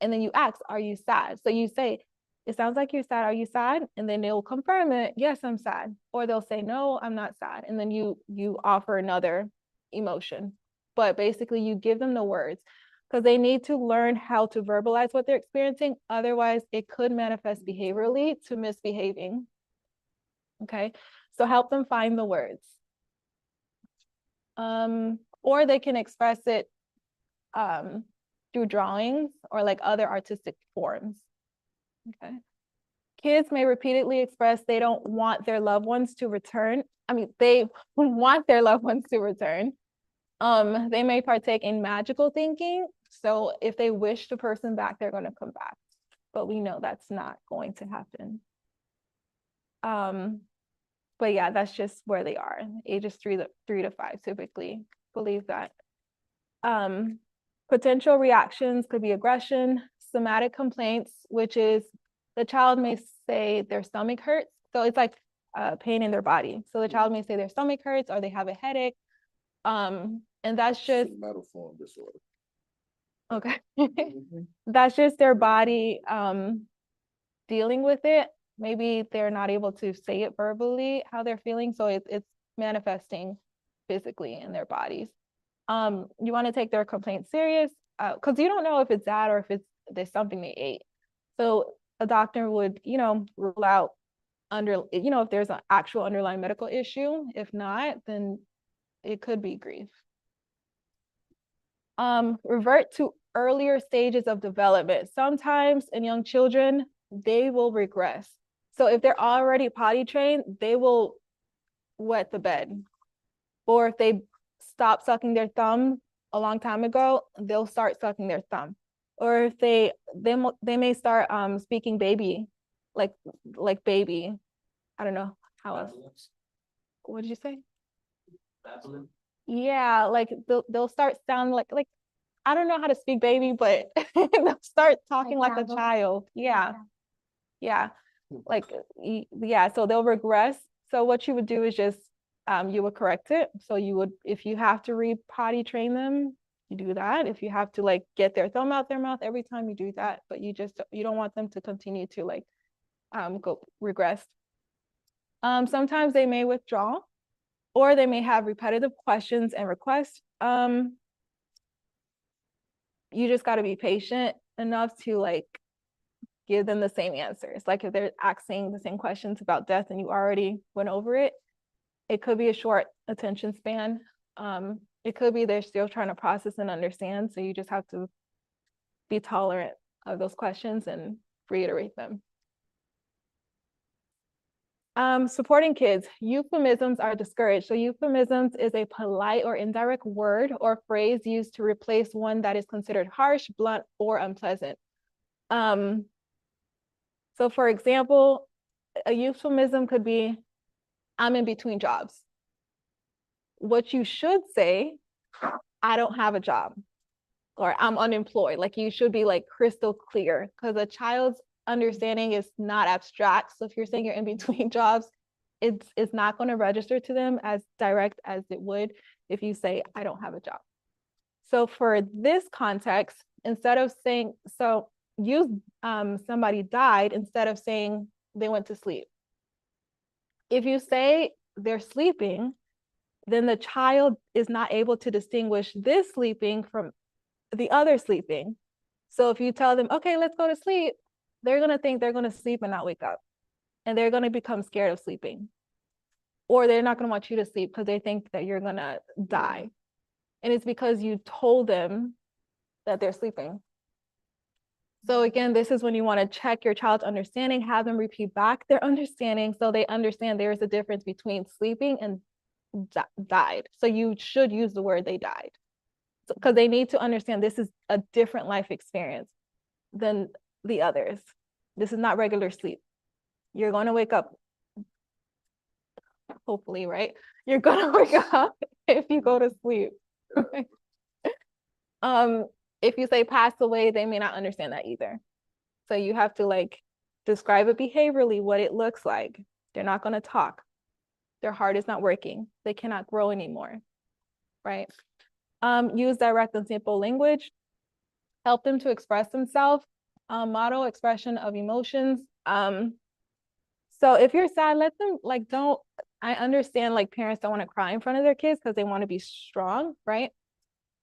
And then you ask, are you sad? So you say, it sounds like you're sad. Are you sad? And then they'll confirm it. Yes, I'm sad. Or they'll say, no, I'm not sad. And then you offer another emotion. But basically you give them the words because they need to learn how to verbalize what they're experiencing. Otherwise, it could manifest behaviorally to misbehaving. Okay, so help them find the words. Or they can express it through drawings or like other artistic forms. Okay. Kids may repeatedly express they don't want their loved ones to return. I mean, they want their loved ones to return. They may partake in magical thinking. So if they wish the person back, they're going to come back. But we know that's not going to happen. But yeah, that's just where they are. Ages 3 to 5 typically believe that. Potential reactions could be aggression, somatic complaints, which is the child may say their stomach hurts. So it's like pain in their body. So the child may say their stomach hurts or they have a headache. And that's just Somatoform disorder. okay. That's just their body dealing with it. Maybe they're not able to say it verbally how they're feeling, so it's manifesting physically in their bodies. You want to take their complaint serious because you don't know if it's that or if there's something they ate. So a doctor would, rule out if there's an actual underlying medical issue. If not, then it could be grief. Revert to earlier stages of development. Sometimes in young children, they will regress. So if they're already potty trained, they will wet the bed. Or if they stop sucking their thumb a long time ago, they'll start sucking their thumb. Or if they may start speaking baby, like baby. I don't know how else. What did you say? Babbling. Yeah, like they'll start sounding like I don't know how to speak baby, but they'll start talking like a child. Yeah. So they'll regress. So what you would do is just you would correct it. So you would, if you have to re-potty train them, you do that. If you have to get their thumb out their mouth every time, you do that. But you don't want them to continue to go regress. Sometimes they may withdraw, or they may have repetitive questions and requests. You just got to be patient enough to give them the same answers. Like if they're asking the same questions about death and you already went over it, it could be a short attention span. It could be they're still trying to process and understand. So you just have to be tolerant of those questions and reiterate them. Supporting kids, euphemisms are discouraged. So euphemisms is a polite or indirect word or phrase used to replace one that is considered harsh, blunt, or unpleasant. So for example, a euphemism could be, I'm in between jobs. What you should say, I don't have a job, or I'm unemployed. You should be crystal clear, because a child's understanding is not abstract. So if you're saying you're in between jobs, it's not going to register to them as direct as it would if you say, I don't have a job. So for this context, instead of saying, so use somebody died instead of saying they went to sleep. If you say they're sleeping, then the child is not able to distinguish this sleeping from the other sleeping. So if you tell them, okay, let's go to sleep, they're going to think they're going to sleep and not wake up. And they're going to become scared of sleeping. Or they're not going to want you to sleep because they think that you're going to die. And it's because you told them that they're sleeping. So again, this is when you want to check your child's understanding, have them repeat back their understanding so they understand there is a difference between sleeping and died. So you should use the word they died, because they need to understand this is a different life experience than the others. This is not regular sleep. You're going to wake up, hopefully, right? You're going to wake up if you go to sleep. If you say pass away, they may not understand that either. So you have to like describe it behaviorally, what it looks like. They're not going to talk. Their heart is not working. They cannot grow anymore, right? Use direct and simple language. Help them to express themselves. Model expression of emotions. So if you're sad, let them like I understand like parents don't want to cry in front of their kids because they want to be strong, right?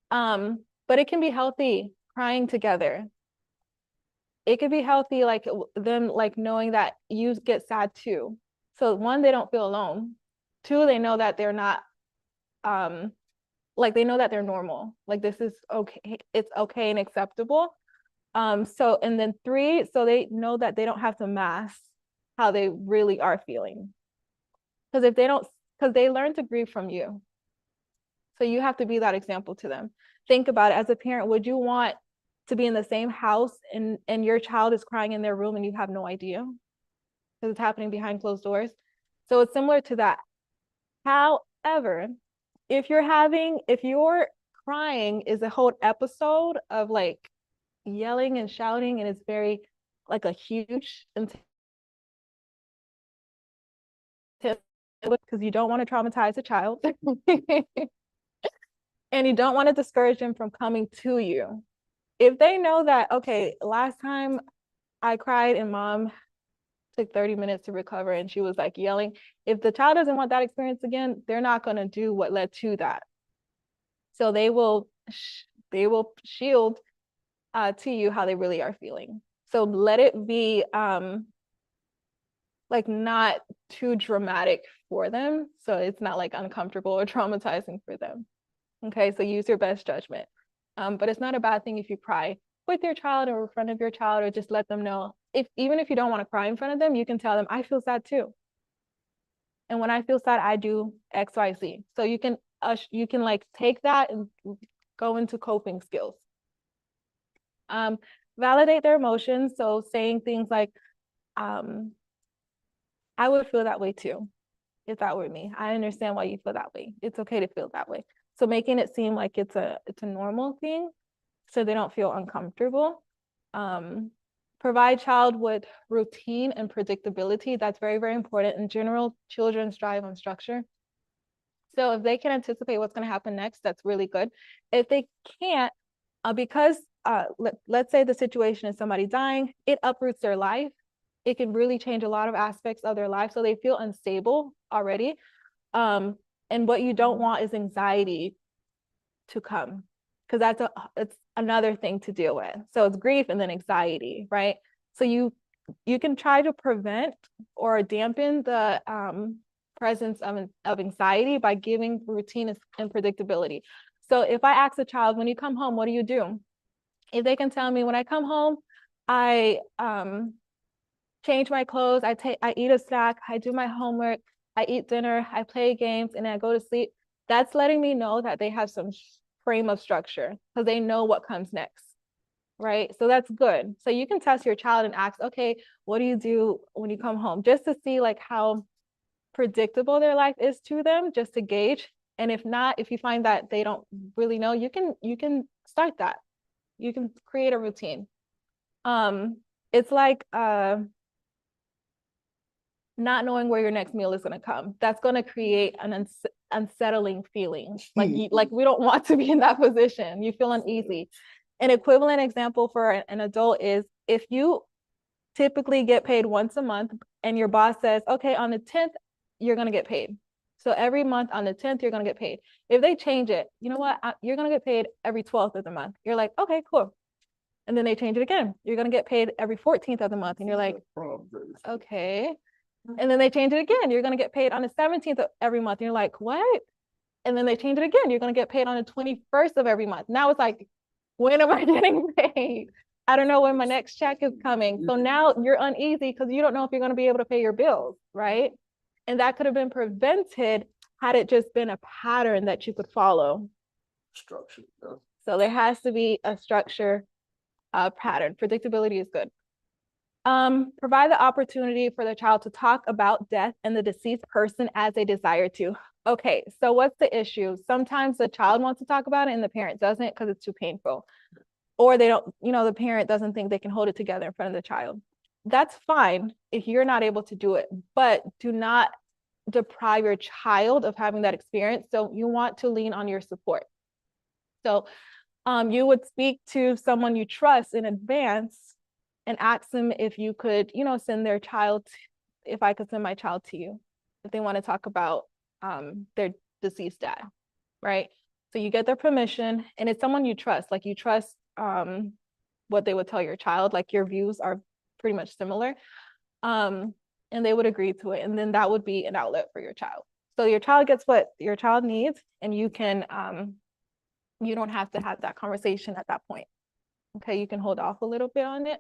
But it can be healthy crying together. It could be healthy, like them like knowing that you get sad too. So one, they don't feel alone. Two, they know that they're not, like they know that they're normal. Like this is okay, it's okay and acceptable. So, and then three, so they know that they don't have to mask how they really are feeling. Because if they don't, because they learn to grieve from you. So you have to be that example to them. Think about it as a parent, would you want to be in the same house and your child is crying in their room and you have no idea? Because it's happening behind closed doors. So it's similar to that. However, if you're crying is a whole episode of like yelling and shouting and it's very like a huge intense, because you don't want to traumatize a child and you don't want to discourage them from coming to you. If they know that, okay, last time I cried and mom took 30 minutes to recover and she was like yelling, if the child doesn't want that experience again, they're not going to do what led to that. So they will shield to you how they really are feeling. So let it be like not too dramatic for them. So it's not like uncomfortable or traumatizing for them. Okay, so use your best judgment. But it's not a bad thing if you cry with your child or in front of your child, or just let them know. Even if you don't want to cry in front of them, you can tell them, I feel sad too. And when I feel sad, I do X, Y, Z. So you can like take that and go into coping skills. Validate their emotions. So saying things like, I would feel that way too, if that were me. I understand why you feel that way. It's okay to feel that way. So making it seem like it's a normal thing so they don't feel uncomfortable. Provide child with routine and predictability. That's very, very important. In general, children thrive on structure. So if they can anticipate what's going to happen next, that's really good. If they can't, because let's say the situation is somebody dying, it uproots their life. It can really change a lot of aspects of their life. So they feel unstable already. And what you don't want is anxiety to come, because it's another thing to deal with. So it's grief and then anxiety, right? So you can try to prevent or dampen the presence of anxiety by giving routine and predictability. So if I ask a child, when you come home, what do you do? If they can tell me, when I come home, I change my clothes, I eat a snack, I do my homework, I eat dinner, I play games, and I go to sleep, that's letting me know that they have some frame of structure because they know what comes next, right? So that's good. So you can test your child and ask, okay, what do you do when you come home? Just to see like how predictable their life is to them, just to gauge. And if not, if you find that they don't really know, you can start that. You can create a routine. It's like not knowing where your next meal is going to come. That's going to create an unsettling feeling. Like we don't want to be in that position. You feel uneasy. An equivalent example for an adult is if you typically get paid once a month and your boss says, okay, on the 10th, you're going to get paid. So every month on the 10th, you're going to get paid. If they change it, you know what? You're going to get paid every 12th of the month. You're like, okay, cool. And then they change it again. You're going to get paid every 14th of the month. And you're like, okay. And then they change it again. You're going to get paid on the 17th of every month. And you're like, what? And then they change it again. You're going to get paid on the 21st of every month. Now it's like, when am I getting paid? I don't know when my next check is coming. So now you're uneasy because you don't know if you're going to be able to pay your bills, right? And that could have been prevented had it just been a pattern that you could follow. Structure. Yeah. So there has to be a structure, pattern. Predictability is good. Provide the opportunity for the child to talk about death and the deceased person as they desire to. Okay, so what's the issue? Sometimes the child wants to talk about it and the parent doesn't because it's too painful. Or they don't, the parent doesn't think they can hold it together in front of the child. That's fine if you're not able to do it, but do not deprive your child of having that experience. So you want to lean on your support. So you would speak to someone you trust in advance and ask them if you could, send their child, if I could send my child to you, if they want to talk about their deceased dad, right? So you get their permission, and it's someone you trust, like you trust what they would tell your child, like your views are pretty much similar, and they would agree to it, and then that would be an outlet for your child. So your child gets what your child needs, and you can, you don't have to have that conversation at that point. Okay, you can hold off a little bit on it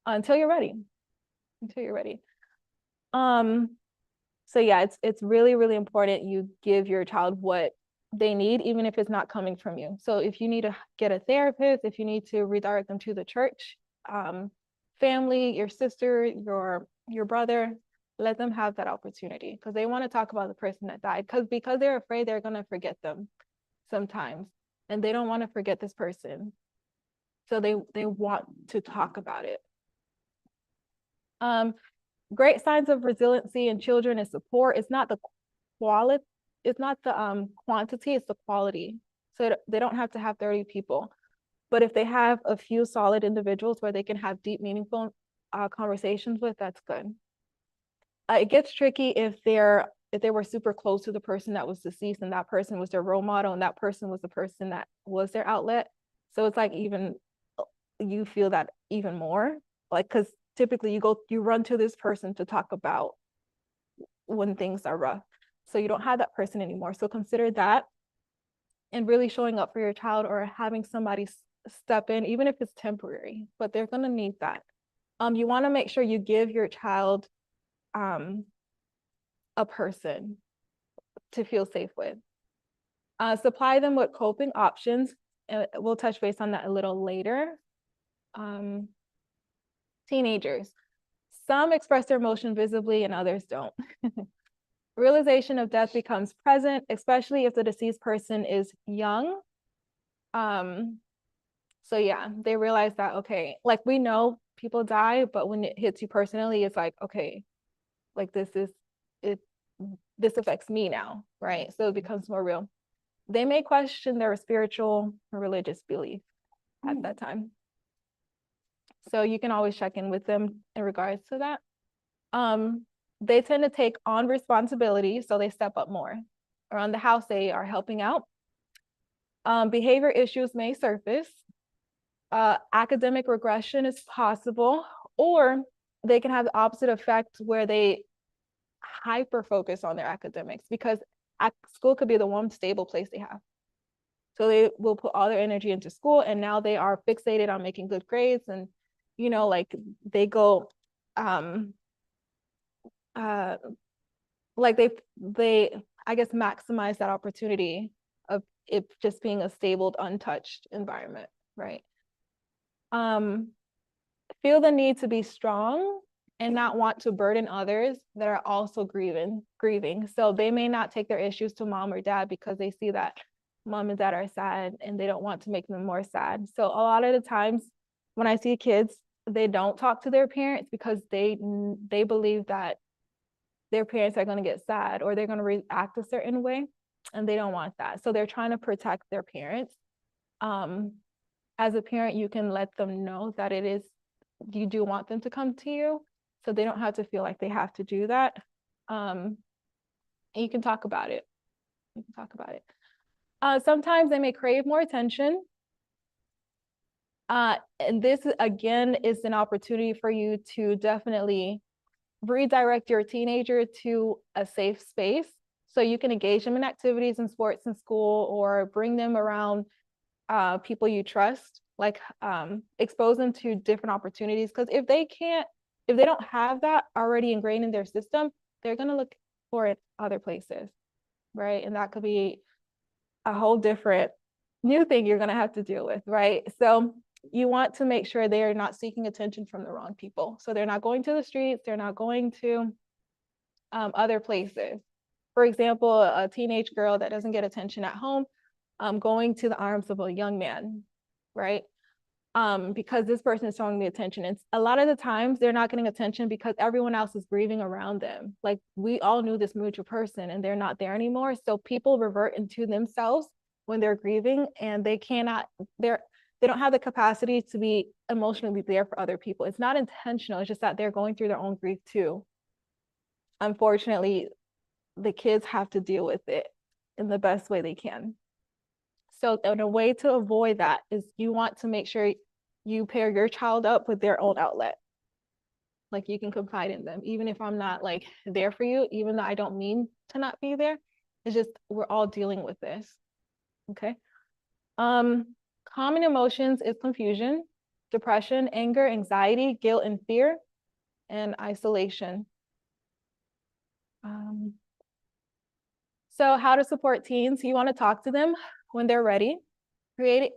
until you're ready. So yeah, it's really, really important you give your child what they need, even if it's not coming from you. So if you need to get a therapist, if you need to redirect them to the church, family, your sister, your brother, let them have that opportunity because they want to talk about the person that died because they're afraid they're going to forget them sometimes, and they don't want to forget this person. So they want to talk about it. Great signs of resiliency in children is support. It's not the quality, it's not the quantity, it's the quality. So they don't have to have 30 people. But if they have a few solid individuals where they can have deep, meaningful conversations with, that's good. It gets tricky if they were super close to the person that was deceased and that person was their role model and that person was the person that was their outlet. So it's like even you feel that even more, like, because typically you run to this person to talk about when things are rough. So you don't have that person anymore. So consider that and really showing up for your child or having somebody step in, even if it's temporary, but they're going to need that. You want to make sure you give your child a person to feel safe with. Supply them with coping options. We'll touch base on that a little later. Teenagers. Some express their emotion visibly and others don't. Realization of death becomes present, especially if the deceased person is young. So yeah, they realize that, okay, like we know people die, but when it hits you personally, it's like, okay, like this affects me now, right? So it becomes more real. They may question their spiritual or religious belief at that time. So you can always check in with them in regards to that. They tend to take on responsibility, so they step up more. Around the house, they are helping out. Behavior issues may surface. Academic regression is possible, or they can have the opposite effect where they hyper focus on their academics because school could be the one stable place they have. So they will put all their energy into school, and now they are fixated on making good grades, and like they go like they I guess maximize that opportunity of it just being a stable, untouched environment, right? Feel the need to be strong and not want to burden others that are also grieving. So they may not take their issues to mom or dad because they see that mom and dad are sad and they don't want to make them more sad. So a lot of the times when I see kids they don't talk to their parents because they believe that their parents are going to get sad or they're going to react a certain way, and they don't want that. So they're trying to protect their parents. As a parent, you can let them know that you do want them to come to you, so they don't have to feel like they have to do that. And you can talk about it. You can talk about it. Sometimes they may crave more attention. And this, again, is an opportunity for you to definitely redirect your teenager to a safe space. So you can engage them in activities and sports in school, or bring them around people you trust, like expose them to different opportunities. Because if they don't have that already ingrained in their system, they're going to look for it other places, right? And that could be a whole different new thing you're going to have to deal with, right? So you want to make sure they are not seeking attention from the wrong people. So they're not going to the streets, they're not going to other places. For example, a teenage girl that doesn't get attention at home, going to the arms of a young man, right? Because this person is showing the attention. And a lot of the times they're not getting attention because everyone else is grieving around them. Like, we all knew this mutual person and they're not there anymore. So people revert into themselves when they're grieving, and they don't have the capacity to be emotionally there for other people. It's not intentional. It's just that they're going through their own grief too. Unfortunately, the kids have to deal with it in the best way they can. So a way to avoid that is you want to make sure you pair your child up with their own outlet. Like, you can confide in them, even if I'm not like there for you, even though I don't mean to not be there. It's just, we're all dealing with this. Okay. Common emotions is confusion, depression, anger, anxiety, guilt, and fear, and isolation. So how to support teens? You want to talk to them when they're ready. Create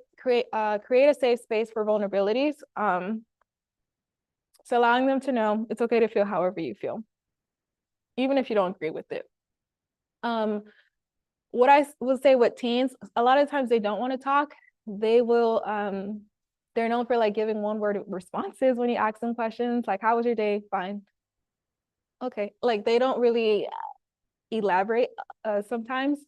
a safe space for vulnerabilities. So allowing them to know it's okay to feel however you feel, even if you don't agree with it. What I would say with teens, a lot of times they don't want to talk. They will, they're known for like giving one-word responses when you ask them questions, like, how was your day? Fine. Okay. Like, they don't really elaborate sometimes,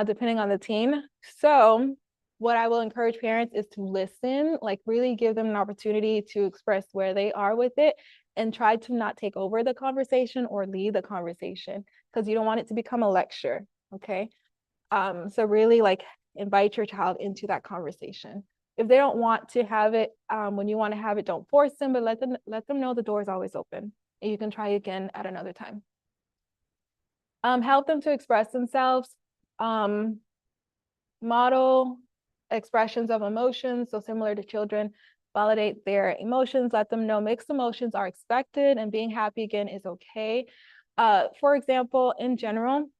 depending on the teen. So what I will encourage parents is to listen, like really give them an opportunity to express where they are with it, and try to not take over the conversation or lead the conversation, because you don't want it to become a lecture. Okay. So really, like, invite your child into that conversation. If they don't want to have it, when you want to have it, don't force them, but let them know the door is always open, and you can try again at another time. Help them to express themselves. Model expressions of emotions, so similar to children. Validate their emotions, let them know mixed emotions are expected, and being happy again is okay. For example, in general,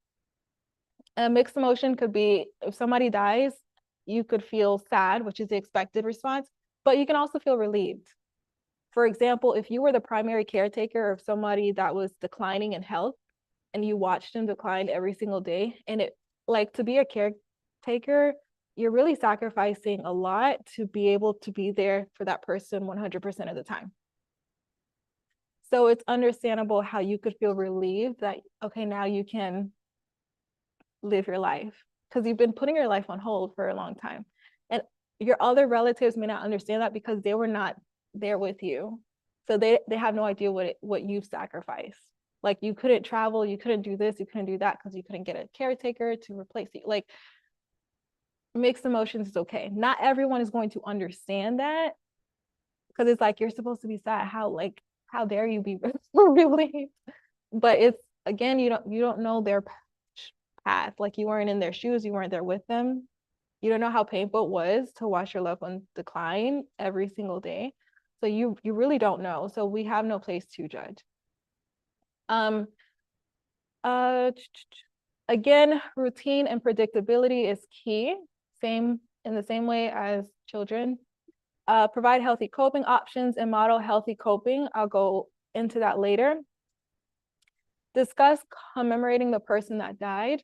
a mixed emotion could be, if somebody dies, you could feel sad, which is the expected response, but you can also feel relieved. For example, if you were the primary caretaker of somebody that was declining in health, and you watched them decline every single day, and it, like, to be a caretaker, you're really sacrificing a lot to be able to be there for that person 100% of the time. So it's understandable how you could feel relieved that, okay, now you can live your life, because you've been putting your life on hold for a long time. And your other relatives may not understand that because they were not there with you. So they have no idea what you've sacrificed. Like, you couldn't travel, you couldn't do this, you couldn't do that because you couldn't get a caretaker to replace you. Like, mixed emotions is okay. Not everyone is going to understand that, because it's like, you're supposed to be sad. How dare you be relieved? But it's, again, you don't know their path. Like, you weren't in their shoes, you weren't there with them. You don't know how painful it was to watch your loved one decline every single day. So you really don't know. So we have no place to judge. Again, routine and predictability is key. In the same way as children. Provide healthy coping options and model healthy coping. I'll go into that later. Discuss commemorating the person that died.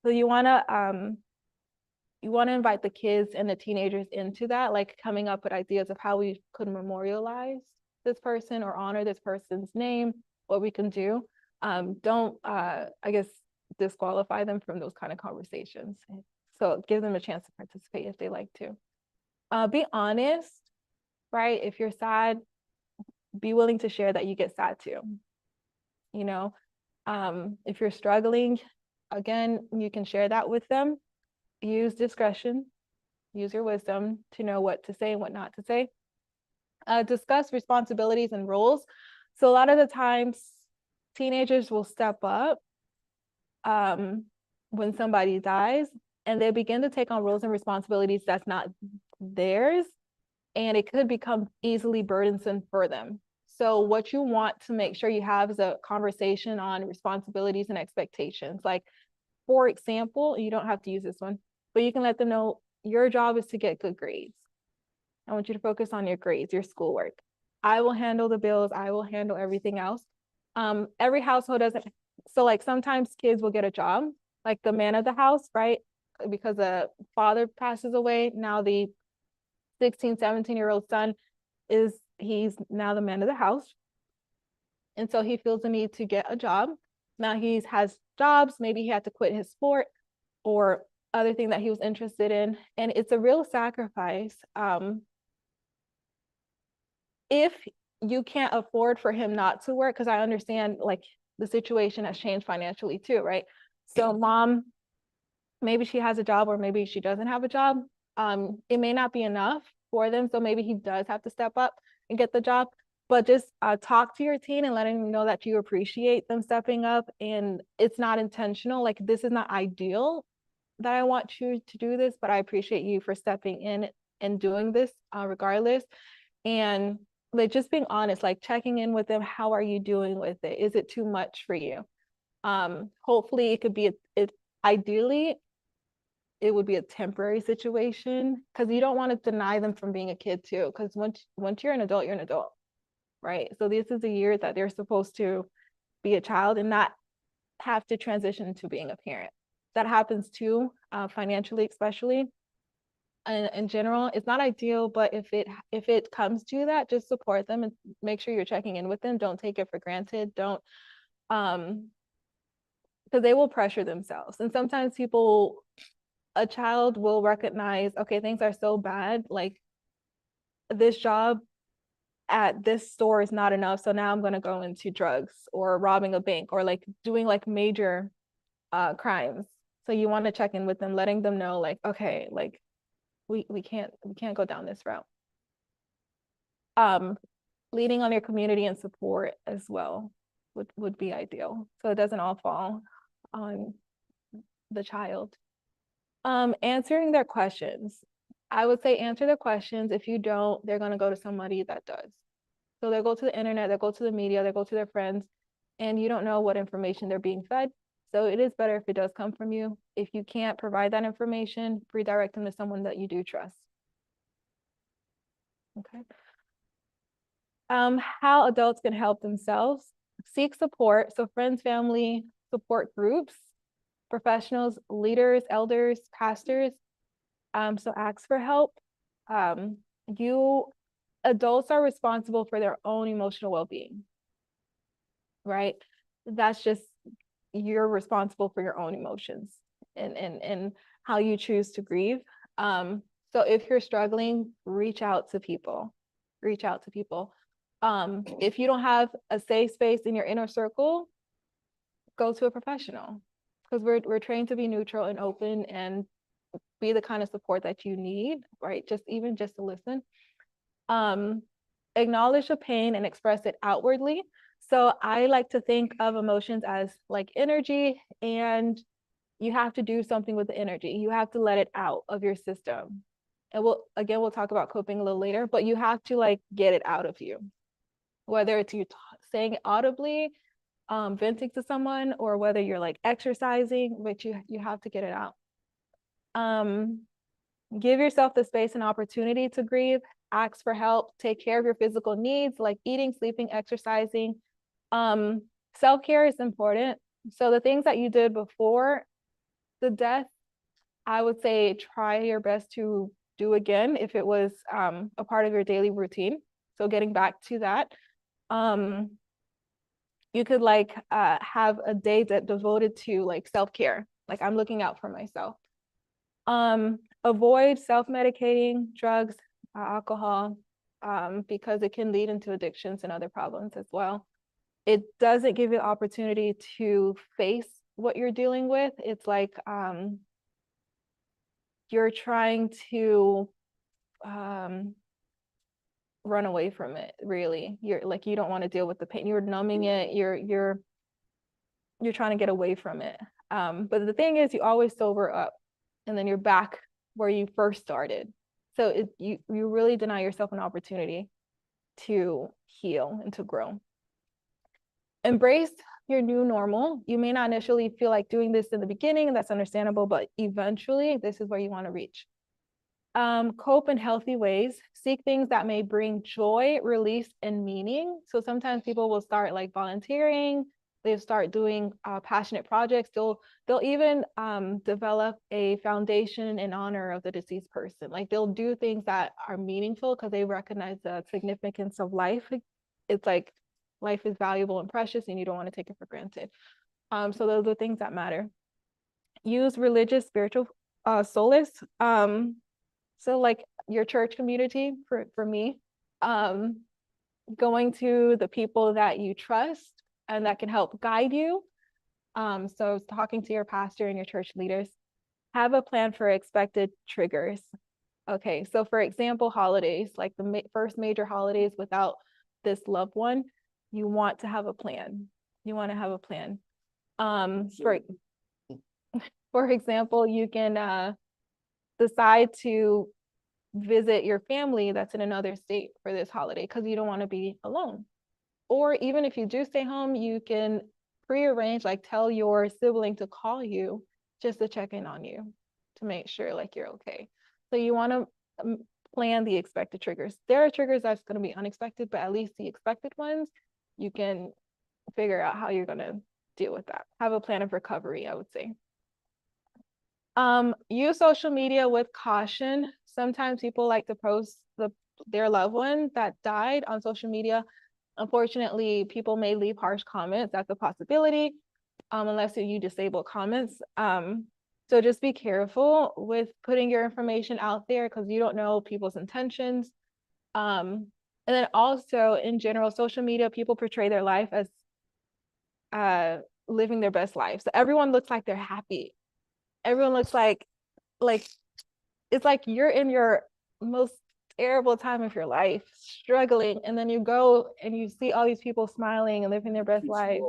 So you wanna invite the kids and the teenagers into that, like coming up with ideas of how we could memorialize this person or honor this person's name, what we can do. Don't, I guess, disqualify them from those kind of conversations. So give them a chance to participate if they like to. Be honest, right? If you're sad, be willing to share that you get sad too. You know, if you're struggling, again, you can share that with them. Use discretion, use your wisdom to know what to say and what not to say. Discuss responsibilities and roles. So a lot of the times, teenagers will step up when somebody dies, and they begin to take on roles and responsibilities that's not theirs, and it could become easily burdensome for them. So what you want to make sure you have is a conversation on responsibilities and expectations. Like, for example, you don't have to use this one, but you can let them know your job is to get good grades. I want you to focus on your grades, your schoolwork. I will handle the bills. I will handle everything else. Every household doesn't, so like sometimes kids will get a job, like the man of the house, right? Because the father passes away. Now the 16, 17-year-old son he's now the man of the house. And so he feels the need to get a job. Now he has jobs, maybe he had to quit his sport or other thing that he was interested in. And it's a real sacrifice. If you can't afford for him not to work, because I understand like the situation has changed financially too, right? So mom, maybe she has a job or maybe she doesn't have a job. It may not be enough for them. So maybe he does have to step up and get the job, but just talk to your teen and letting them know that you appreciate them stepping up and it's not intentional. Like, this is not ideal that I want you to do this, but I appreciate you for stepping in and doing this regardless. And like just being honest, like checking in with them. How are you doing with it? Is it too much for you? Hopefully it could be, ideally, it would be a temporary situation because you don't want to deny them from being a kid too. Because once you're an adult, you're an adult, right? So this is a year that they're supposed to be a child and not have to transition into being a parent. That happens too, financially, especially. And in general, it's not ideal, but if it comes to that, just support them and make sure you're checking in with them. Don't take it for granted. Don't, because they will pressure themselves. And sometimes a child will recognize, okay, things are so bad, like this job at this store is not enough, so now I'm going to go into drugs or robbing a bank or like doing like major crimes. So you want to check in with them, letting them know like, okay, like we can't go down this route. Leading on your community and support as well would be ideal, so it doesn't all fall on the child. Answering their questions. I would say answer their questions. If you don't, they're going to go to somebody that does. So they'll go to the internet, they'll go to the media, they'll go to their friends, and you don't know what information they're being fed. So it is better if it does come from you. If you can't provide that information, redirect them to someone that you do trust. Okay. How adults can help themselves. Seek support. So friends, family, support groups, professionals, leaders, elders, pastors. So ask for help. Adults are responsible for their own emotional well-being, right? That's just, you're responsible for your own emotions and how you choose to grieve. So if you're struggling, reach out to people. Reach out to people. If you don't have a safe space in your inner circle, go to a professional, because we're trained to be neutral and open and be the kind of support that you need, right? Just to listen. Acknowledge the pain and express it outwardly. So I like to think of emotions as like energy, and you have to do something with the energy. You have to let it out of your system. And we'll talk about coping a little later, but you have to like get it out of you. Whether it's you saying it audibly, venting to someone, or whether you're like exercising, but you have to get it out. Give yourself the space and opportunity to grieve. Ask for help. Take care of your physical needs like eating, sleeping, exercising. Self-care is important. So the things that you did before the death, I would say try your best to do again if it was a part of your daily routine. So getting back to that, you could like have a day that devoted to like self-care. Like I'm looking out for myself. Avoid self-medicating, drugs, alcohol, because it can lead into addictions and other problems as well. It doesn't give you the opportunity to face what you're dealing with. It's like you're trying to run away from it, really. You're like, you don't want to deal with the pain. You're numbing it. You're trying to get away from it. But the thing is, you always sober up and then you're back where you first started. So you really deny yourself an opportunity to heal and to grow. Embrace your new normal. You may not initially feel like doing this in the beginning, and that's understandable, but eventually this is where you want to reach. Cope in healthy ways. Seek things that may bring joy, release, and meaning. So sometimes people will start like volunteering. They'll start doing passionate projects. They'll even develop a foundation in honor of the deceased person. Like they'll do things that are meaningful because they recognize the significance of life. It's like life is valuable and precious and you don't want to take it for granted. So those are things that matter. Use religious, spiritual solace. So like your church community, for me, going to the people that you trust and that can help guide you. So talking to your pastor and your church leaders. Have a plan for expected triggers. Okay, so for example, holidays, like the first major holidays without this loved one, you want to have a plan. You want to have a plan. For example, you can decide to visit your family that's in another state for this holiday because you don't want to be alone. Or even if you do stay home, you can prearrange, like tell your sibling to call you just to check in on you to make sure like you're okay. So you want to plan the expected triggers. There are triggers that's going to be unexpected, but at least the expected ones, you can figure out how you're going to deal with that. Have a plan of recovery, I would say. Use social media with caution. Sometimes people like to post their loved one that died on social media. Unfortunately, people may leave harsh comments. That's a possibility, unless you disable comments. So just be careful with putting your information out there because you don't know people's intentions. And then also in general, social media, people portray their life as living their best life. So everyone looks like they're happy. Everyone looks like it's like you're in your most terrible time of your life, struggling, and then you go and you see all these people smiling and living their best life.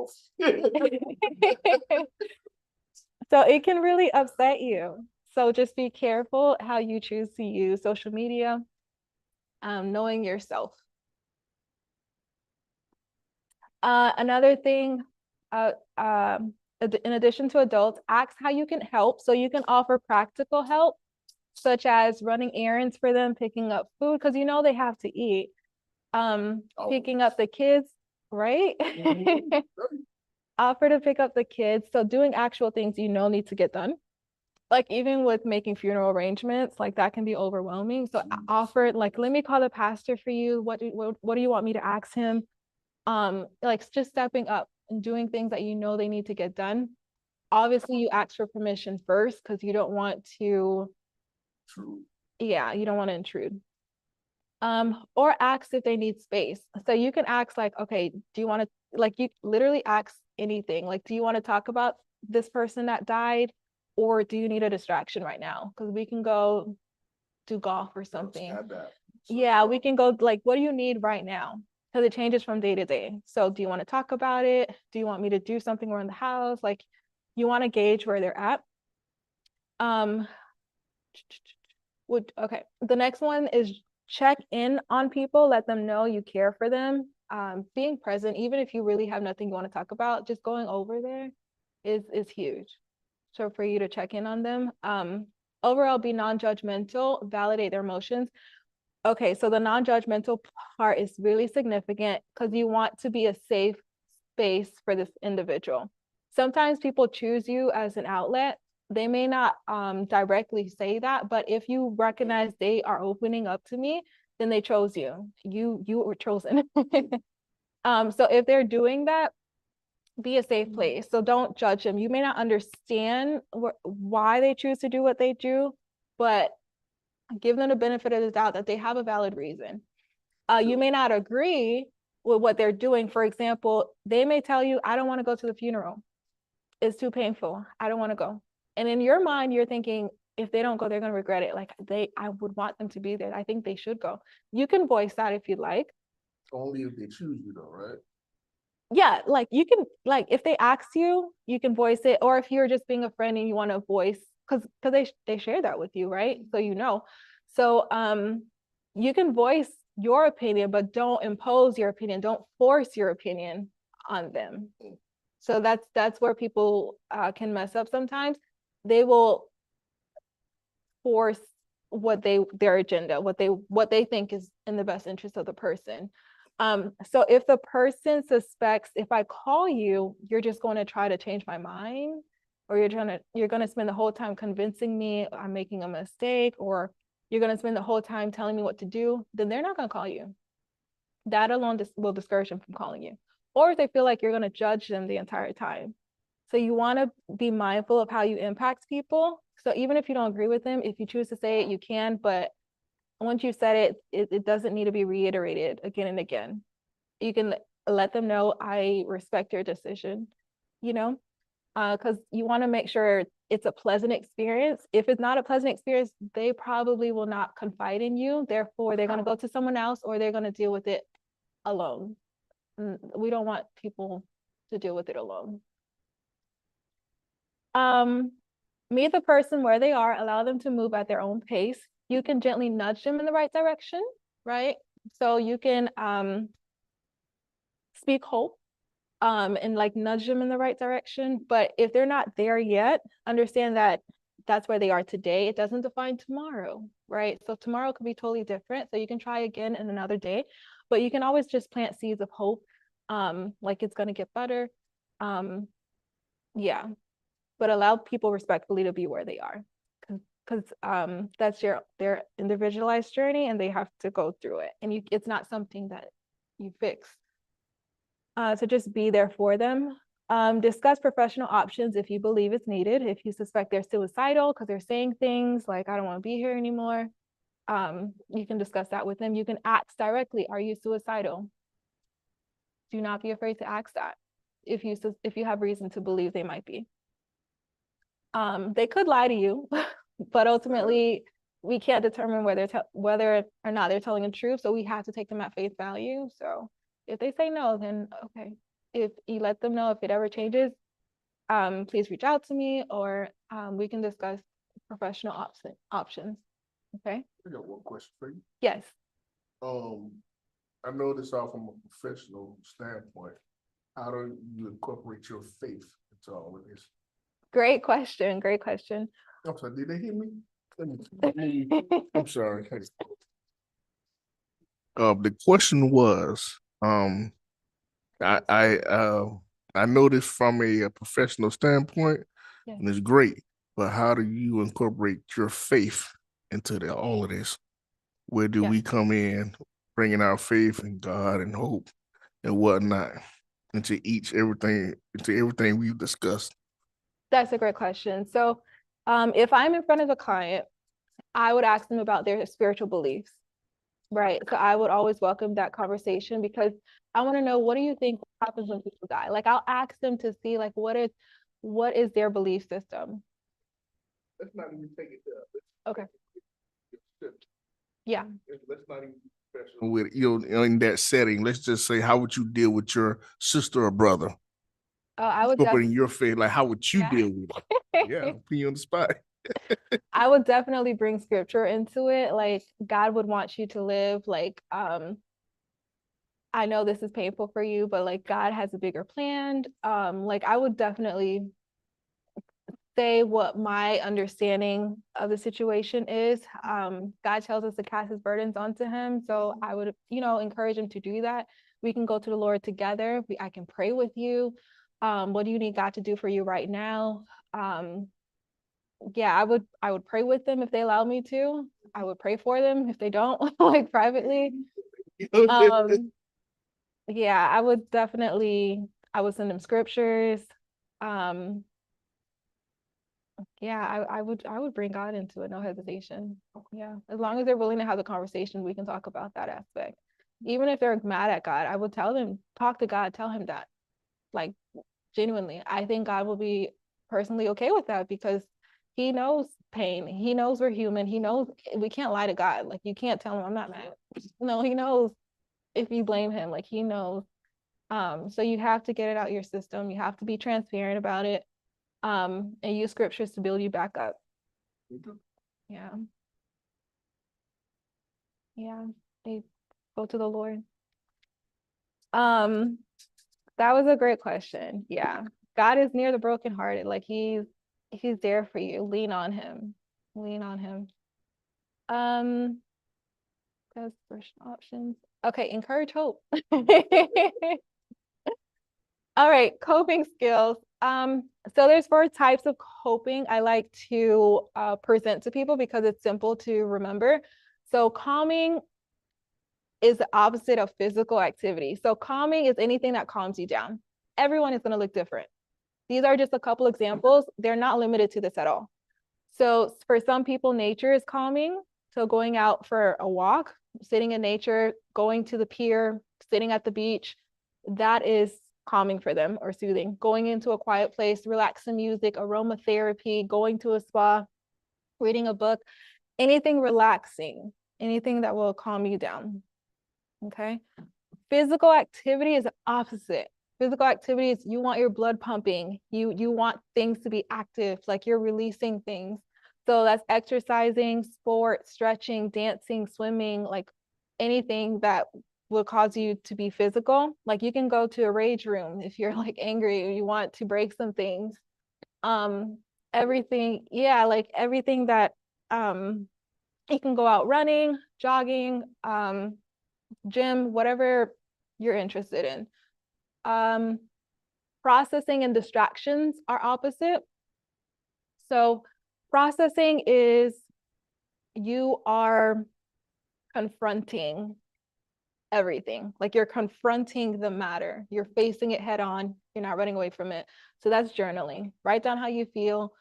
So it can really upset you. So just be careful how you choose to use social media, knowing yourself. Another thing, in addition to adults, ask how you can help. So you can offer practical help, such as running errands for them, picking up food, because you know they have to eat. Picking up the kids, right? Offer to pick up the kids. So doing actual things you know need to get done. Like even with making funeral arrangements, like that can be overwhelming. So offer, like, let me call the pastor for you. What do you want me to ask him? Like just stepping up and doing things that you know they need to get done. Obviously, you ask for permission first because you don't want to. Yeah, you don't want to intrude. Or ask if they need space. So you can ask like, okay, do you want to, like, you literally ask anything. Like, do you want to talk about this person that died? Or do you need a distraction right now? Because we can go do golf or something. Yeah, we can go, like, what do you need right now? Because it changes from day to day. So do you want to talk about it? Do you want me to do something around the house? Like, you want to gauge where they're at. Okay, the next one is check in on people, let them know you care for them. Being present, even if you really have nothing you want to talk about, just going over there is huge. So for you to check in on them. Overall, be non-judgmental, validate their emotions. Okay, so the non-judgmental part is really significant because you want to be a safe space for this individual. Sometimes people choose you as an outlet. They may not directly say that, but if you recognize they are opening up to me, then they chose you. You were chosen. So if they're doing that, be a safe place. So don't judge them. You may not understand why they choose to do what they do, but give them the benefit of the doubt that they have a valid reason. You may not agree with what they're doing. For example, they may tell you, I don't want to go to the funeral. It's too painful. I don't want to go. And in your mind, you're thinking, if they don't go, they're going to regret it. Like I would want them to be there. I think they should go. You can voice that if you'd like. Only if they choose you though, right? Yeah, like you can, like if they ask you, you can voice it. Or if you're just being a friend and you want to voice, because they share that with you, right? So you know. So you can voice your opinion, but don't impose your opinion. Don't force your opinion on them. So that's where people can mess up sometimes. They will force their agenda, what they think is in the best interest of the person. So if the person suspects, if I call you, you're just going to try to change my mind, or you're going to spend the whole time convincing me I'm making a mistake, or you're going to spend the whole time telling me what to do, then they're not going to call you. That alone will discourage them from calling you. Or if they feel like you're going to judge them the entire time. So you want to be mindful of how you impact people. So even if you don't agree with them, if you choose to say it, you can, but once you said it doesn't need to be reiterated again and again. You can let them know, I respect your decision, because you want to make sure it's a pleasant experience. If it's not a pleasant experience, they probably will not confide in you. Therefore, they're going to go to someone else, or they're going to deal with it alone. We don't want people to deal with it alone. Meet the person where they are, allow them to move at their own pace. You can gently nudge them in the right direction, right? So you can speak hope and like nudge them in the right direction. But if they're not there yet, understand that that's where they are today. It doesn't define tomorrow, right? So tomorrow could be totally different. So you can try again in another day, but you can always just plant seeds of hope, like it's going to get better. Yeah, but allow people respectfully to be where they are, because that's their individualized journey, and they have to go through it, and it's not something that you fix. So just be there for them. Discuss professional options if you believe it's needed. If you suspect they're suicidal because they're saying things like, I don't want to be here anymore, you can discuss that with them. You can ask directly, are you suicidal? Do not be afraid to ask that if you have reason to believe they might be. They could lie to you, but ultimately we can't determine whether or not they're telling the truth. So we have to take them at face value. So if they say no, then okay. If you let them know if it ever changes, please reach out to me, or we can discuss professional options. Okay. I got one question for you. Yes. I know this all from a professional standpoint. How do you incorporate your faith into all of this? Great question. Great question. I'm sorry, did they hear me? I'm sorry. The question was, I know this from a professional standpoint, Yeah. and it's great. But how do you incorporate your faith into all of this? Where do we come in, bringing our faith in God and hope and whatnot into everything we've discussed? That's a great question. So if I'm in front of a client, I would ask them about their spiritual beliefs, right? So I would always welcome that conversation, because I want to know, what do you think happens when people die? Like, I'll ask them to see, like, what is their belief system? Let's not even take it there. Okay. Yeah. Let's not even with in that setting. Let's just say, how would you deal with your sister or brother? I would put in your face, like, how would you deal with it? Yeah, put you on the spot. I would definitely bring scripture into it. Like, God would want you to live like, I know this is painful for you, but like God has a bigger plan. Like, I would definitely say what my understanding of the situation is. God tells us to cast his burdens onto him. So I would, encourage him to do that. We can go to the Lord together. I can pray with you. What do you need God to do for you right now? yeah, I would pray with them if they allow me to. I would pray for them if they don't, like privately. Yeah, I would definitely, I would send them scriptures. Um, yeah, I would bring God into it, no hesitation. Yeah, as long as they're willing to have the conversation, we can talk about that aspect. Even if they're mad at God, I would tell them, talk to God, tell him that. Like genuinely, I think God will be personally okay with that because he knows pain. He knows we're human. He knows we can't lie to God. Like you can't tell him I'm not mad. No, he knows if you blame him, like he knows. So you have to get it out your system. You have to be transparent about it. And use scriptures to build you back up. Yeah. Yeah. They go to the Lord. That was a great question. Yeah. God is near the brokenhearted. Like he's there for you. Lean on him. Lean on him. That's first options. Okay, encourage hope. All right, coping skills. So there's 4 types of coping I like to present to people because it's simple to remember. So calming is the opposite of physical activity. So calming is anything that calms you down. Everyone is going to look different. These are just a couple examples. They're not limited to this at all. So for some people, nature is calming. So going out for a walk, sitting in nature, going to the pier, sitting at the beach, that is calming for them or soothing. Going into a quiet place, relaxing music, aromatherapy, going to a spa, reading a book, anything relaxing, anything that will calm you down. Okay. Physical activity is the opposite. Physical activity is you want your blood pumping. You want things to be active, like you're releasing things. So that's exercising, sport, stretching, dancing, swimming, like anything that will cause you to be physical. Like you can go to a rage room if you're like angry or you want to break some things. Everything, yeah, like everything that you can go out running, jogging, gym, whatever you're interested in. Processing and distractions are opposite. So processing is you are confronting everything. Like you're confronting the matter. You're facing it head on. You're not running away from it. So that's journaling. Write down how you feel,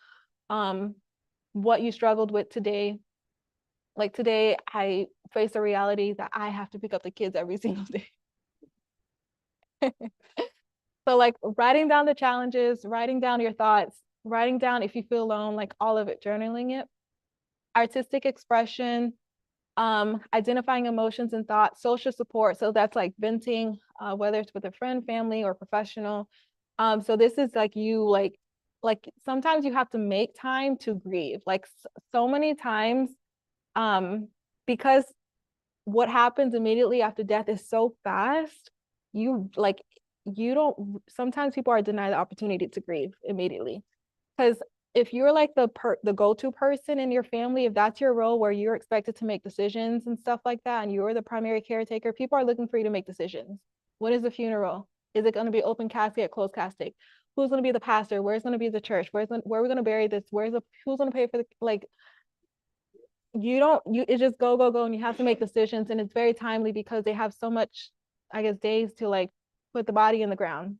what you struggled with today. Like today, I face a reality that I have to pick up the kids every single day. So like writing down the challenges, writing down your thoughts, writing down if you feel alone, like all of it, journaling it. Artistic expression, identifying emotions and thoughts, social support. So that's like venting, whether it's with a friend, family, or professional. So this is like you like sometimes you have to make time to grieve. Like so many times, because what happens immediately after death is so fast, you don't, sometimes people are denied the opportunity to grieve immediately. Because if you're like the go-to person in your family, if that's your role where you're expected to make decisions and stuff like that, and you're the primary caretaker, people are looking for you to make decisions. When is the funeral? Is it going to be open casket, closed casket? Who's going to be the pastor? Where's going to be the church? Where are we going to bury this? Who's going to pay for the, like, it's just go, and you have to make decisions. And it's very timely because they have so much, I guess, days to like put the body in the ground,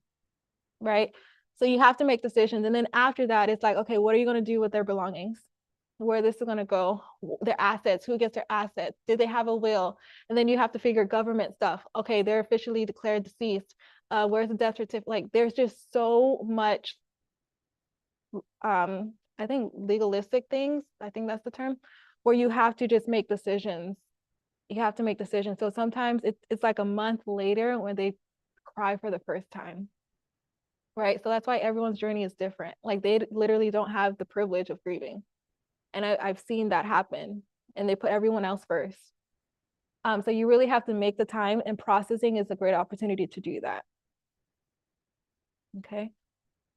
right? So you have to make decisions. And then after that, it's like, okay, what are you going to do with their belongings? Where this is going to go, their assets, who gets their assets? Did they have a will? And then you have to figure government stuff. Okay, they're officially declared deceased. Where's the death certificate? Like there's just so much, I think legalistic things, I think that's the term, where you have to just make decisions. You have to make decisions. So sometimes it's like a month later when they cry for the first time. Right. So that's why everyone's journey is different. Like they literally don't have the privilege of grieving. And I've seen that happen, and they put everyone else first. So you really have to make the time, and processing is a great opportunity to do that. Okay.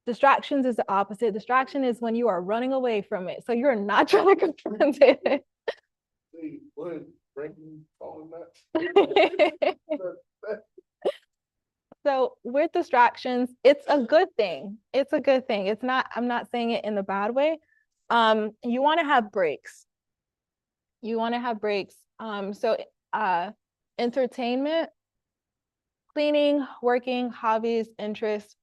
Distractions is the opposite. Distraction is when you are running away from it. So you're not trying to confront it. So with distractions, it's a good thing. It's a good thing. It's not, I'm not saying it in a bad way. You want to have breaks. You want to have breaks. So entertainment, cleaning, working, hobbies, interests.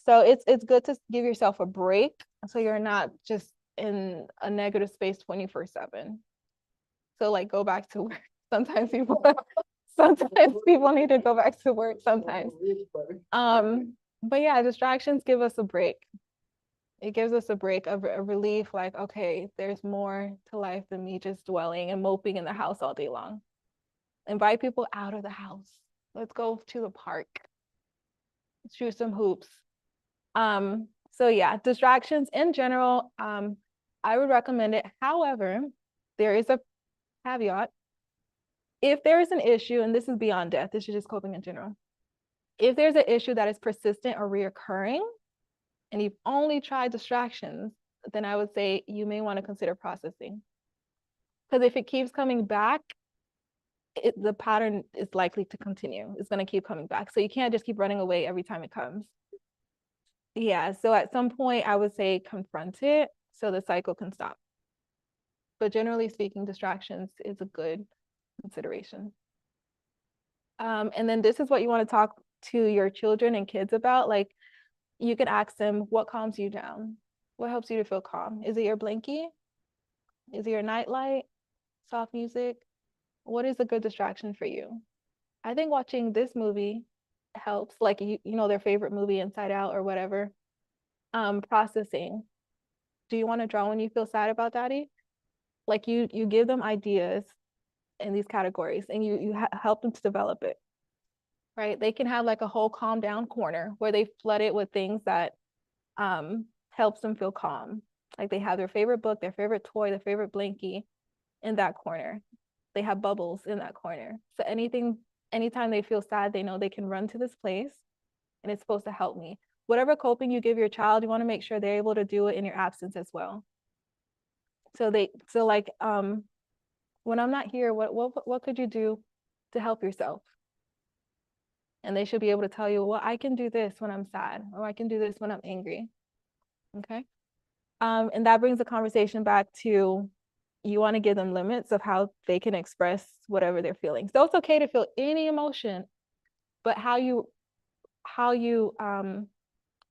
So it's good to give yourself a break so you're not just in a negative space 24/7. So like go back to work. Sometimes people need to go back to work sometimes. But yeah, distractions give us a break. It gives us a break, a relief, like, okay, there's more to life than me just dwelling and moping in the house all day long. Invite people out of the house. Let's go to the park. Shoot some hoops. So yeah, distractions in general, I would recommend it. However, there is a caveat. If there is an issue, and this is beyond death, this is just coping in general. If there's an issue that is persistent or reoccurring, and you've only tried distractions, then I would say you may want to consider processing. Because if it keeps coming back, the pattern is likely to continue. It's going to keep coming back. So you can't just keep running away every time it comes. Yeah, so at some point, I would say confront it so the cycle can stop. But generally speaking, distractions is a good consideration. And then this is what you want to talk to your children and kids about. Like, you can ask them, what calms you down? What helps you to feel calm? Is it your blankie? Is it your nightlight? Soft music? What is a good distraction for you? I think watching this movie helps, like, you know, their favorite movie, Inside Out or whatever. Processing. Do you want to draw when you feel sad about daddy? Like you give them ideas in these categories and you help them to develop it, right? They can have like a whole calm down corner where they flood it with things that helps them feel calm. Like they have their favorite book, their favorite toy, their favorite blankie in that corner. They have bubbles in that corner. So anytime they feel sad, they know they can run to this place and it's supposed to help me. Whatever coping you give your child, you want to make sure they're able to do it in your absence as well. So like when I'm not here, what could you do to help yourself? And they should be able to tell you, well, I can do this when I'm sad, or I can do this when I'm angry. Okay. And that brings the conversation back to, you want to give them limits of how they can express whatever they're feeling. So it's okay to feel any emotion, but how you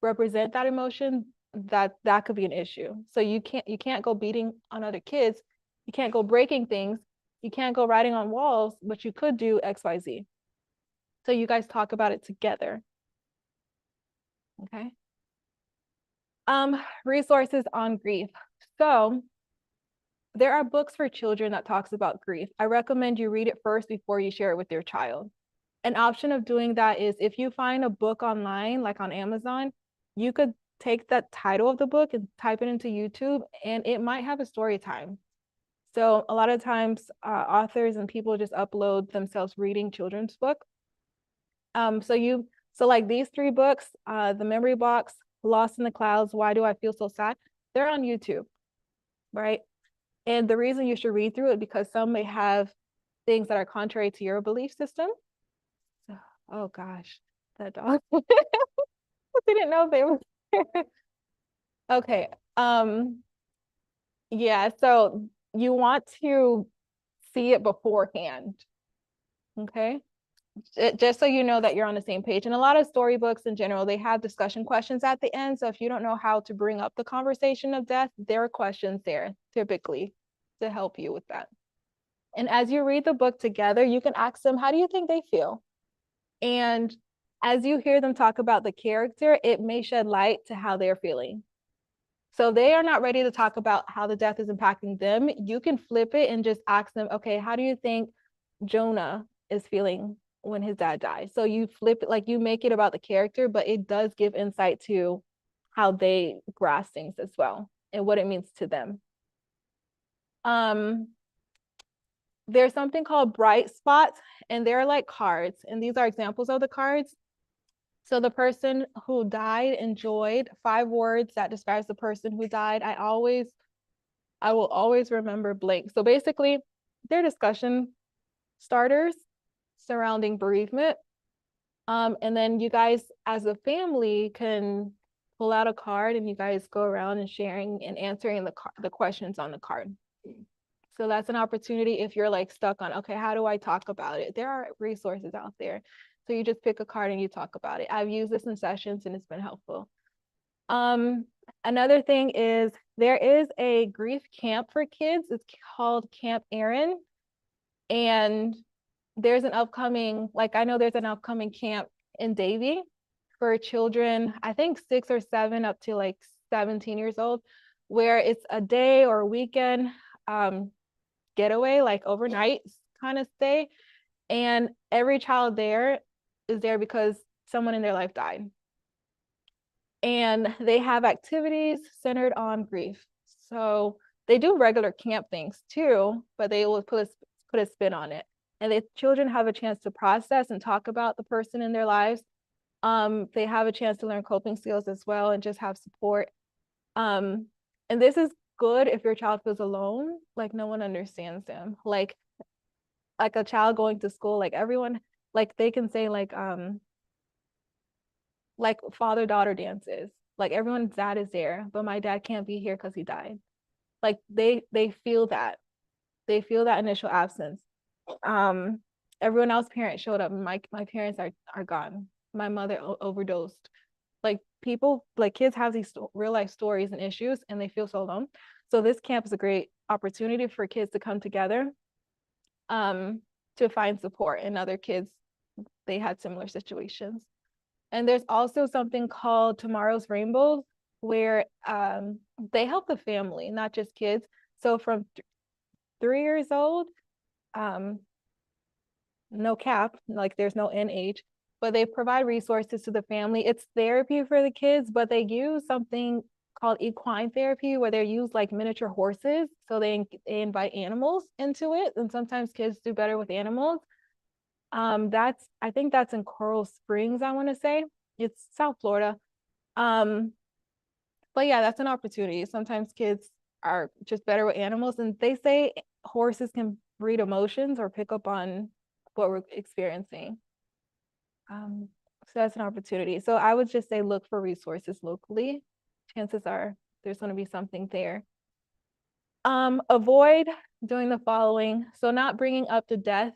represent that emotion, that could be an issue. So you can't go beating on other kids, you can't go breaking things, you can't go writing on walls, but you could do XYZ. So you guys talk about it together. Okay. Resources on grief. So there are books for children that talks about grief. I recommend you read it first before you share it with your child. An option of doing that is if you find a book online, like on Amazon, you could take that title of the book and type it into YouTube, and it might have a story time. So a lot of times authors and people just upload themselves reading children's book. So like these 3 books, The Memory Box, Lost in the Clouds, Why Do I Feel So Sad? They're on YouTube, right? And the reason you should read through it because some may have things that are contrary to your belief system. Oh gosh, that dog. I didn't know they were okay. Yeah, so you want to see it beforehand. Okay. Just so you know that you're on the same page. And a lot of storybooks in general, they have discussion questions at the end. So if you don't know how to bring up the conversation of death, there are questions there typically to help you with that. And as you read the book together, you can ask them, how do you think they feel? And as you hear them talk about the character, it may shed light to how they're feeling. So they are not ready to talk about how the death is impacting them. You can flip it and just ask them, okay, how do you think Jonah is feeling when his dad dies? So you flip it, like you make it about the character, but it does give insight to how they grasp things as well and what it means to them. There's something called bright spots, and they're like cards, and these are examples of the cards. So the person who died enjoyed 5 words that describes the person who died. I will always remember blank. So basically, they're discussion starters surrounding bereavement. And then you guys as a family can pull out a card and you guys go around and sharing and answering the questions on the card. So that's an opportunity if you're like stuck on, okay, how do I talk about it? There are resources out there. So you just pick a card and you talk about it. I've used this in sessions and it's been helpful. Another thing is there is a grief camp for kids. It's called Camp Aaron. And there's an upcoming, like I know there's an upcoming camp in Davie for children, I think 6 or 7 up to like 17 years old, where it's a day or a weekend getaway, like overnight kind of stay. And every child there is there because someone in their life died. And they have activities centered on grief. So they do regular camp things too, but they will put a spin on it. And the children have a chance to process and talk about the person in their lives. They have a chance to learn coping skills as well and just have support. And this is good if your child feels alone, like no one understands them. Like a child going to school, like everyone, like they can say like father-daughter dances. Like everyone's dad is there, but my dad can't be here because he died. Like they feel that. They feel that initial absence. Everyone else's parents showed up. My parents are gone. My mother overdosed. Like people, like kids have these real life stories and issues and they feel so alone. So this camp is a great opportunity for kids to come together to find support in other kids. They had similar situations. And there's also something called Tomorrow's Rainbows, where they help the family, not just kids. So from 3 years old, no cap, like there's no end age, but they provide resources to the family. It's therapy for the kids, but they use something called equine therapy, where they use like miniature horses. So they invite animals into it. And sometimes kids do better with animals. I think that's in Coral Springs, I want to say. It's South Florida. But yeah, that's an opportunity. Sometimes kids are just better with animals, and they say horses can read emotions or pick up on what we're experiencing. So that's an opportunity. So I would just say look for resources locally. Chances are there's going to be something there. Avoid doing the following. So not bringing up the death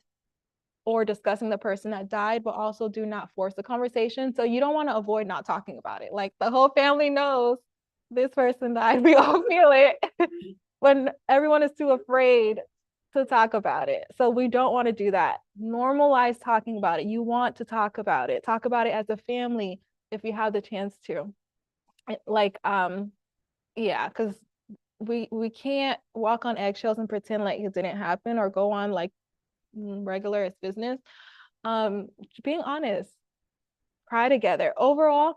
or discussing the person that died, but also do not force the conversation. So you don't want to avoid not talking about it. Like the whole family knows this person died. We all feel it when everyone is too afraid to talk about it. So we don't want to do that. Normalize talking about it. You want to talk about it. Talk about it as a family if you have the chance to. Like, yeah, because we can't walk on eggshells and pretend like it didn't happen or go on like regular as business. Being honest, cry together. Overall,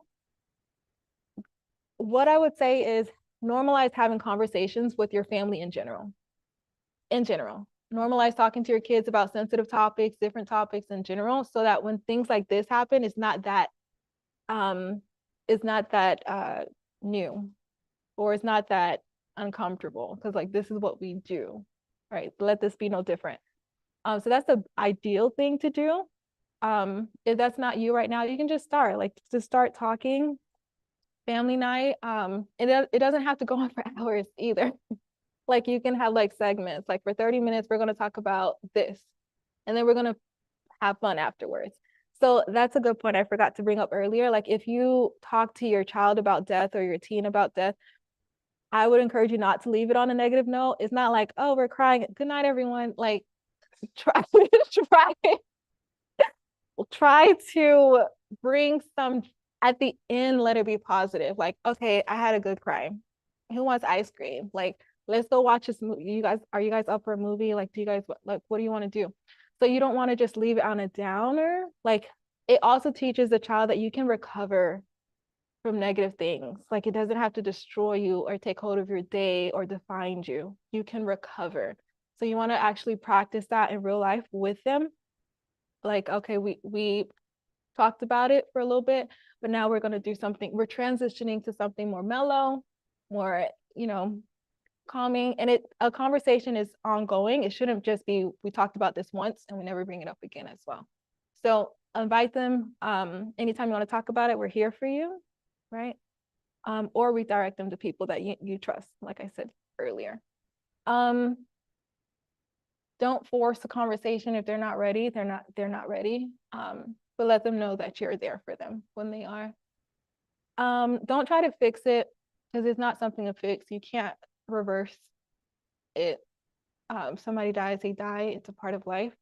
what I would say is normalize having conversations with your family in general. Normalize talking to your kids about sensitive topics, different topics in general, so that when things like this happen, it's not that new, or it's not that uncomfortable, because like this is what we do, right? Let this be no different. So that's the ideal thing to do. If that's not you right now, you can just start talking. Family night. It doesn't have to go on for hours either. Like you can have like segments, like for 30 minutes, we're going to talk about this, and then we're going to have fun afterwards. So that's a good point I forgot to bring up earlier. Like if you talk to your child about death or your teen about death, I would encourage you not to leave it on a negative note. It's not like, oh, we're crying. Good night, everyone. Like try to bring some at the end, let it be positive. Like, okay, I had a good cry. Who wants ice cream? Like, let's go watch this movie. Are you guys up for a movie? Like, what do you want to do? So you don't want to just leave it on a downer. Like, it also teaches the child that you can recover from negative things. Like, it doesn't have to destroy you or take hold of your day or define you. You can recover. So you want to actually practice that in real life with them. Like, okay, we talked about it for a little bit, but now we're going to do something. We're transitioning to something more mellow, more, calming. And a conversation is ongoing. It shouldn't just be, we talked about this once and we never bring it up again as well. So invite them. Anytime you want to talk about it, we're here for you, right? or redirect them to people that you trust, like I said earlier. Don't force a conversation if they're not ready. They're not ready. But let them know that you're there for them when they are. Don't try to fix it, because it's not something to fix. You can't reverse it. Somebody dies, they die. It's a part of life.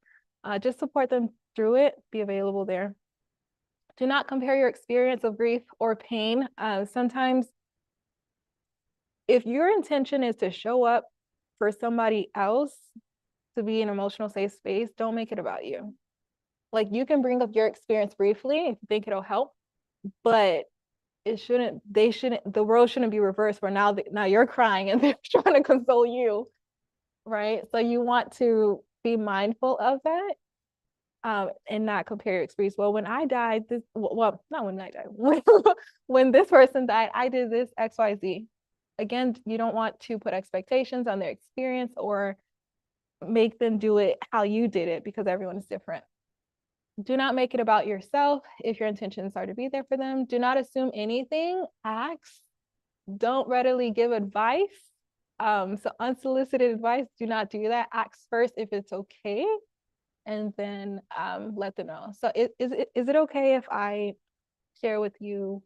Just support them through it. Be available there. Do not compare your experience of grief or pain. Sometimes if your intention is to show up for somebody else, to be an emotional safe space, don't make it about you. Like, you can bring up your experience briefly if you think it'll help, but the role shouldn't be reversed where now you're crying and they're trying to console you, right? So you want to be mindful of that, and not compare your experience. Well, when I died, not when I died, when this person died, I did this XYZ. Again, you don't want to put expectations on their experience or make them do it how you did it, because everyone is different. Do not make it about yourself if your intentions are to be there for them. Do not assume anything. Ask. Don't readily give advice. So unsolicited advice, do not do that. Ask first if it's okay, and then let them know. So is it okay if I share with you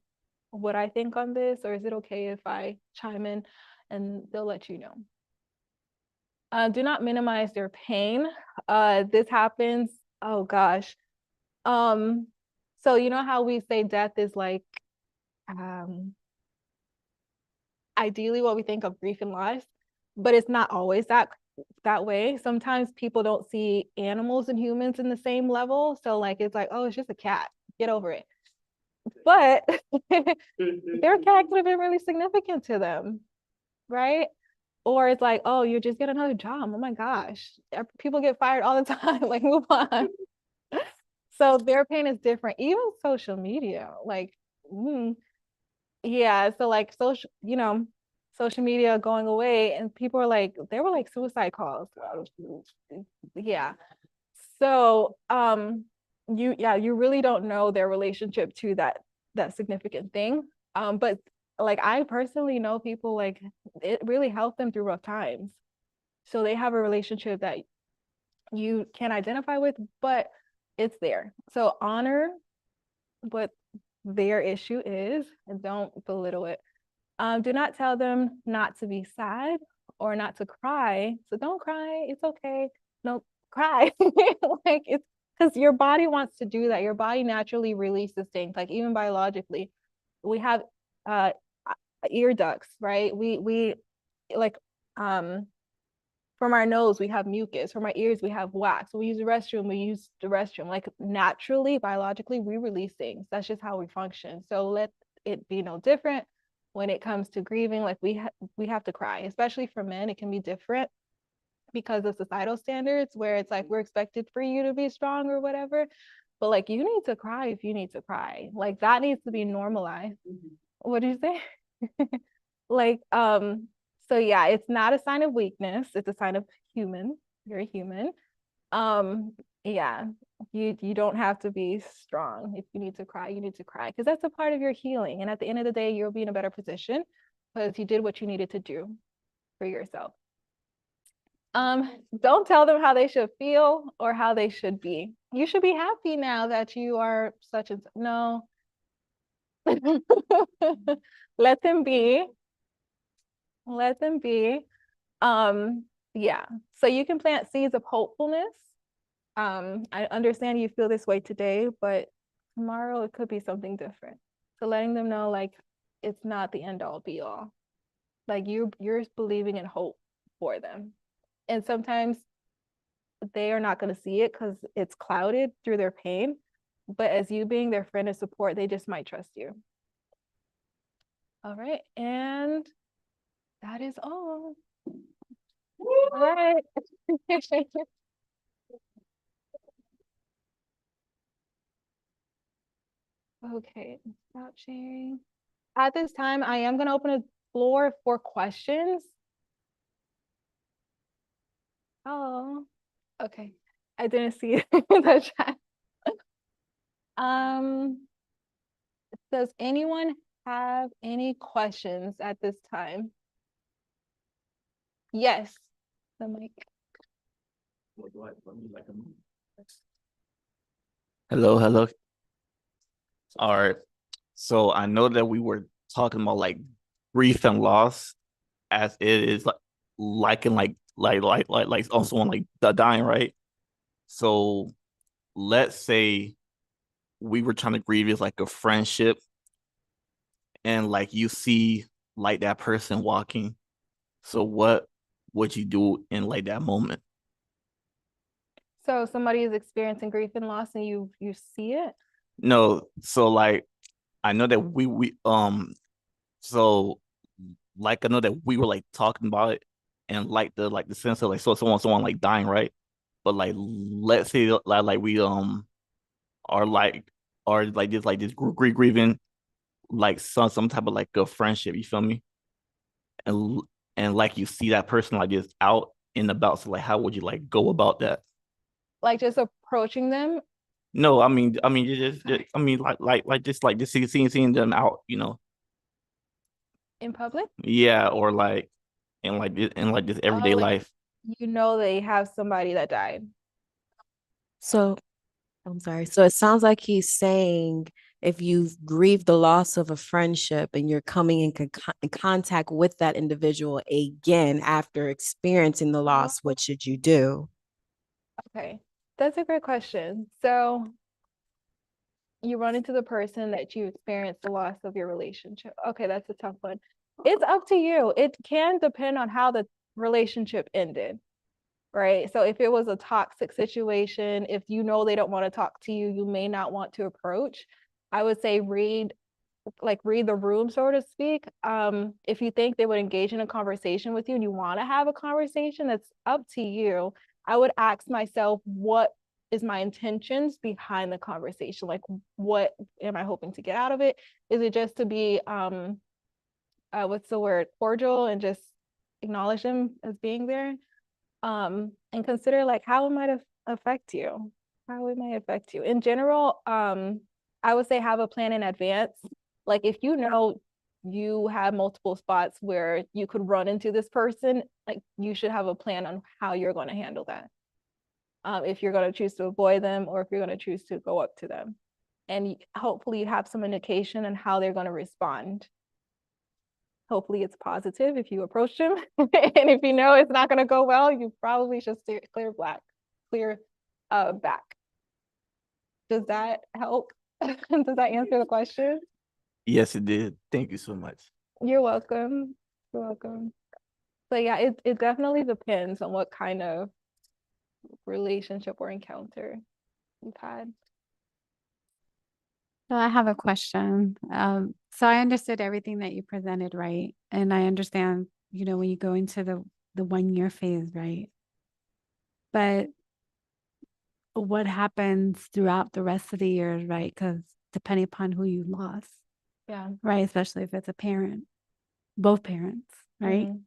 what I think on this, or is it okay if I chime in, and they'll let you know. Do not minimize their pain. This happens, oh gosh. So you know how we say death is like, ideally what we think of grief and loss, but it's not always that way. Sometimes people don't see animals and humans in the same level. So like, it's like, oh, it's just a cat, get over it. But their cat could have been really significant to them, right? Or it's like, oh, you just get another job. Oh my gosh, people get fired all the time. Like, move on. So their pain is different. Even social media, like, yeah. So like social media going away, and people are like, there were like suicide calls. Yeah. So you really don't know their relationship to that significant thing. But like, I personally know people, like, it really helped them through rough times. So they have a relationship that you can identify with, but it's there. So honor what their issue is and don't belittle it. Do not tell them not to be sad or not to cry. So don't cry, it's okay. No, cry. Like, it's because your body wants to do that. Your body naturally releases things, like even biologically. We have ear ducts, right? We like from our nose, we have mucus. From our ears, we have wax. When we use the restroom, like, naturally, biologically, we release things. That's just how we function. So let it be no different when it comes to grieving. Like, we have to cry, especially for men. It can be different because of societal standards, where it's like, we're expected for you to be strong or whatever. But like, you need to cry if you need to cry. Like, that needs to be normalized. What did you say? Like, so yeah, it's not a sign of weakness. It's a sign of human. You're a human. Yeah, you don't have to be strong. If you need to cry, you need to cry, because that's a part of your healing. And at the end of the day, you'll be in a better position because you did what you needed to do for yourself. Don't tell them how they should feel or how they should be. You should be happy now that you are such and no. Let them be. Let them be. Yeah. So you can plant seeds of hopefulness. I understand you feel this way today, but tomorrow it could be something different. So letting them know, like, it's not the end all be all. Like, you're believing in hope for them. And sometimes they are not going to see it because it's clouded through their pain. But as you being their friend and support, they just might trust you. All right. And that is all. All right. Okay, stop sharing. At this time, I am going to open the floor for questions. Oh, okay. I didn't see the chat. Does anyone have any questions at this time? Yes, the mic. Hello, hello. All right. So I know that we were talking about like grief and loss as it is like in like on someone like dying, right? So let's say we were trying to grieve as like a friendship and like you see like that person walking. So what would you do in like that moment? So somebody is experiencing grief and loss and you see it? No, so like I know that so like I know that we were like talking about it and like the sense of like so someone like dying, right? But like let's say like we are like this grieving like some type of like a friendship, you feel me? And and like you see that person like just out and about. So like how would you like go about that? Like just approaching them No, I mean, I mean, just seeing them out, in public? yeah, or like in like this Oh, everyday like life. you know they have somebody that died. So I'm sorry. So it sounds like he's saying if you've grieved the loss of a friendship and you're coming in contact with that individual again after experiencing the loss, what should you do? Okay, that's a great question. So you run into the person that you experienced the loss of your relationship. Okay, that's a tough one. It's up to you. It can depend on how the relationship ended, right? So if it was a toxic situation, if you know they don't want to talk to you, you may not want to approach. I would say read the room, so to speak. If you think they would engage in a conversation with you and you want to have a conversation, that's up to you. I would ask myself, what is my intentions behind the conversation? Like, what am I hoping to get out of it? Is it just to be, what's the word, cordial and just acknowledge them as being there? And consider like how it might affect you, how it might affect you. In general, I would say have a plan in advance. Like if you know you have multiple spots where you could run into this person, like you should have a plan on how you're going to handle that. If you're going to choose to avoid them or if you're going to choose to go up to them. And hopefully you have some indication on how they're going to respond. Hopefully it's positive if you approach them. And if you know it's not going to go well, you probably should steer clear back. Does that help? Does that answer the question? Yes, it did. Thank you so much. You're welcome. You're welcome. So yeah, it definitely depends on what kind of relationship or encounter you've had. So I have a question. So I understood everything that you presented, right? And I understand, when you go into the 1 year phase, right? But what happens throughout the rest of the years, right? Because depending upon who you lost, Yeah. right? Especially if it's a parent, both parents, right? Mhm.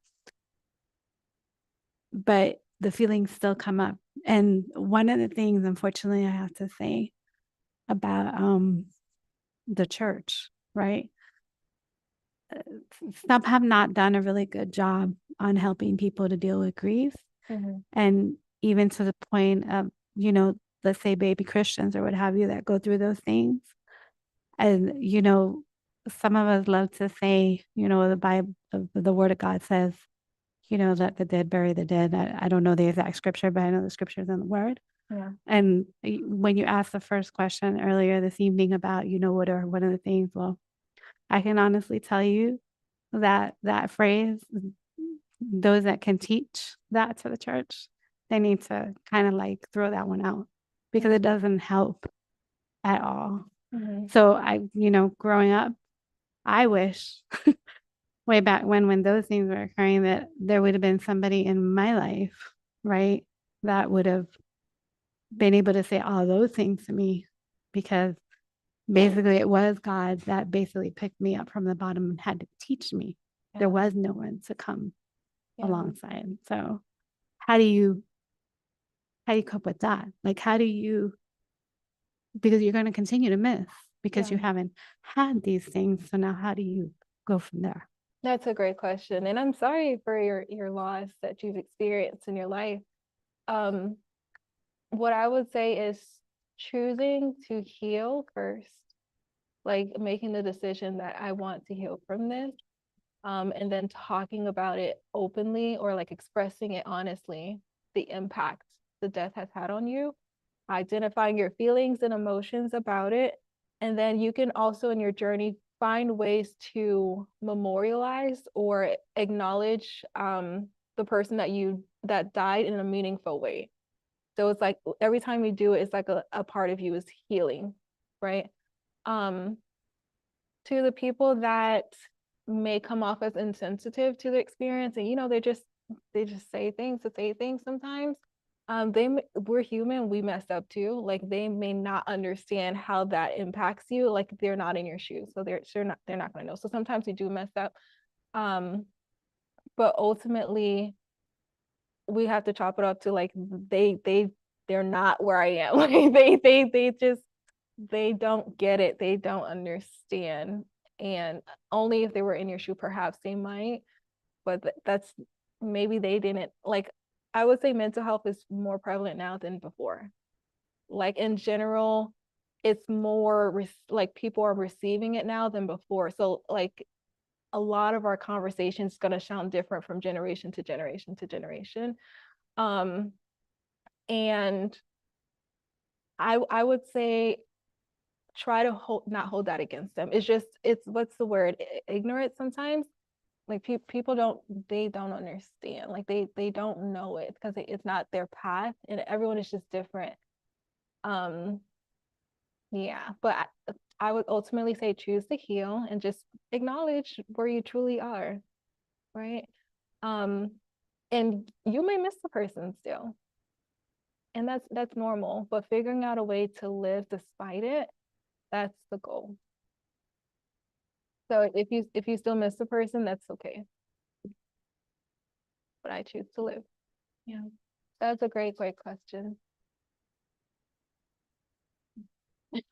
But the feelings still come up. And one of the things, unfortunately, I have to say about the church, right? Some have not done a really good job on helping people to deal with grief. Mhm. And even to the point of, let's say baby Christians or what have you that go through those things. And, some of us love to say, the Bible, the word of God says, let the dead bury the dead. I don't know the exact scripture, but I know the scriptures in the word. Yeah. And when you asked the first question earlier this evening about, what are one of the things, well, I can honestly tell you that phrase, those that can teach that to the church, they need to kind of like throw that one out because it doesn't help at all. Mhm. So growing up, I wish way back when those things were occurring that there would have been somebody in my life, right, that would have been able to say all those things to me, because basically it was God that basically picked me up from the bottom and had to teach me. Yeah. There was no one to come Yeah. alongside. So how do you cope with that? Like, how do you, because you're going to continue to miss, because you haven't had these things. So now how do you go from there? That's a great question. And I'm sorry for your loss that you've experienced in your life. What I would say is choosing to heal first, like making the decision that I want to heal from this, and then talking about it openly or like expressing it honestly, the impact the death has had on you, identifying your feelings and emotions about it. And then you can also in your journey find ways to memorialize or acknowledge the person that died in a meaningful way. So it's like every time you do it, it's like a part of you is healing, right? To the people that may come off as insensitive to the experience, and they just say things to say things sometimes. We're human, we mess up too. Like they may not understand how that impacts you. Like they're not in your shoes, so they're not going to know. So sometimes we do mess up, but ultimately we have to chop it up to like they're not where I am. Like they don't get it. They don't understand. And only if they were in your shoe, perhaps they might, but that's maybe they didn't. Like, I would say mental health is more prevalent now than before. Like in general, it's more like people are receiving it now than before. So like a lot of our conversations is going to sound different from generation to generation to generation. And I would say try to not hold that against them. It's what's the word? Ignorant sometimes. Like people don't understand. Like they don't know it because it's not their path, and everyone is just different. Yeah, but I would ultimately say choose to heal and just acknowledge where you truly are, right? And you may miss the person still, and that's normal. But figuring out a way to live despite it, that's the goal. So if you still miss the person, that's okay. But I choose to live. Yeah, that's a great question. Don't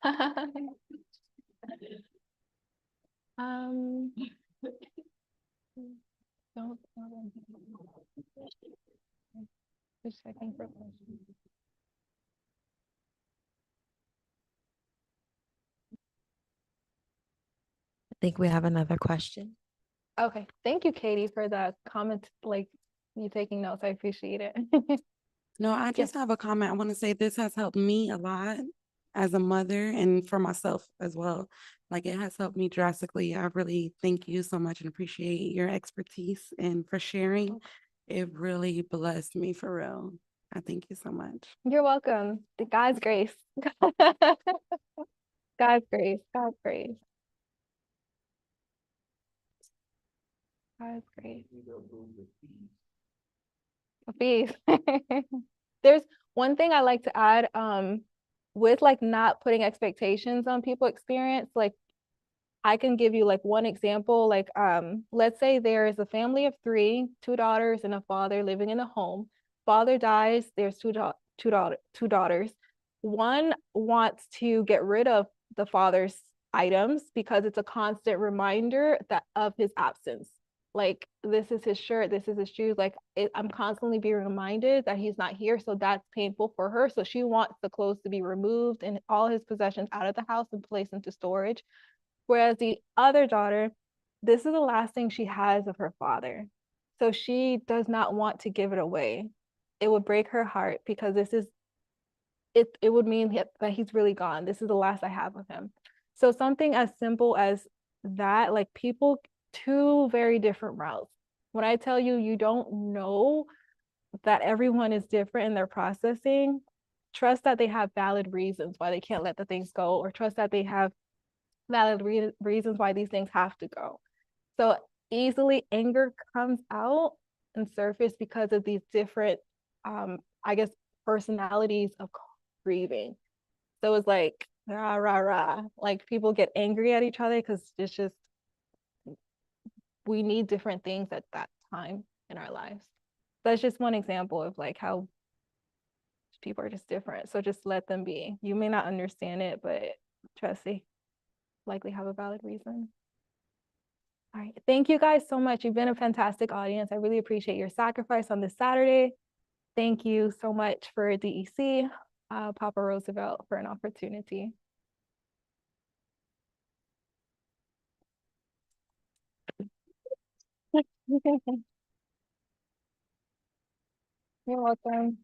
just checking for questions. I think we have another question. Okay, thank you, Katie, for the comment. Like you taking notes, I appreciate it. No, I just have a comment. I want to say this has helped me a lot as a mother and for myself as well. Like it has helped me drastically. I really thank you so much and appreciate your expertise and for sharing. It really blessed me for real. I thank you so much. You're welcome. The God's grace. God's grace. God's grace. God's grace. Peace. There's one thing I like to add, with like not putting expectations on people experience. Like I can give you like one example. Like let's say there is a family of 3, 2 daughters and a father living in a home. Father dies, there's two daughters. One wants to get rid of the father's items because it's a constant reminder of his absence. Like this is his shirt, this is his shoes. Like I'm constantly being reminded that he's not here, so that's painful for her. So she wants the clothes to be removed and all his possessions out of the house and placed into storage. Whereas the other daughter, this is the last thing she has of her father. So she does not want to give it away. It would break her heart because it would mean that he's really gone. This is the last I have of him. So something as simple as that, like people, 2 very different routes. When I tell you, you don't know that everyone is different in their processing, trust that they have valid reasons why they can't let the things go, or trust that they have valid reasons why these things have to go. So easily anger comes out and surface because of these different, I guess, personalities of grieving. So it's like rah rah rah. Like people get angry at each other because it's just we need different things at that time in our lives. That's just one example of like how people are just different. So just let them be. You may not understand it, but trust me, likely have a valid reason. All right, thank you guys so much. You've been a fantastic audience. I really appreciate your sacrifice on this Saturday. Thank you so much for DEC, Papa Roosevelt, for an opportunity. You're welcome.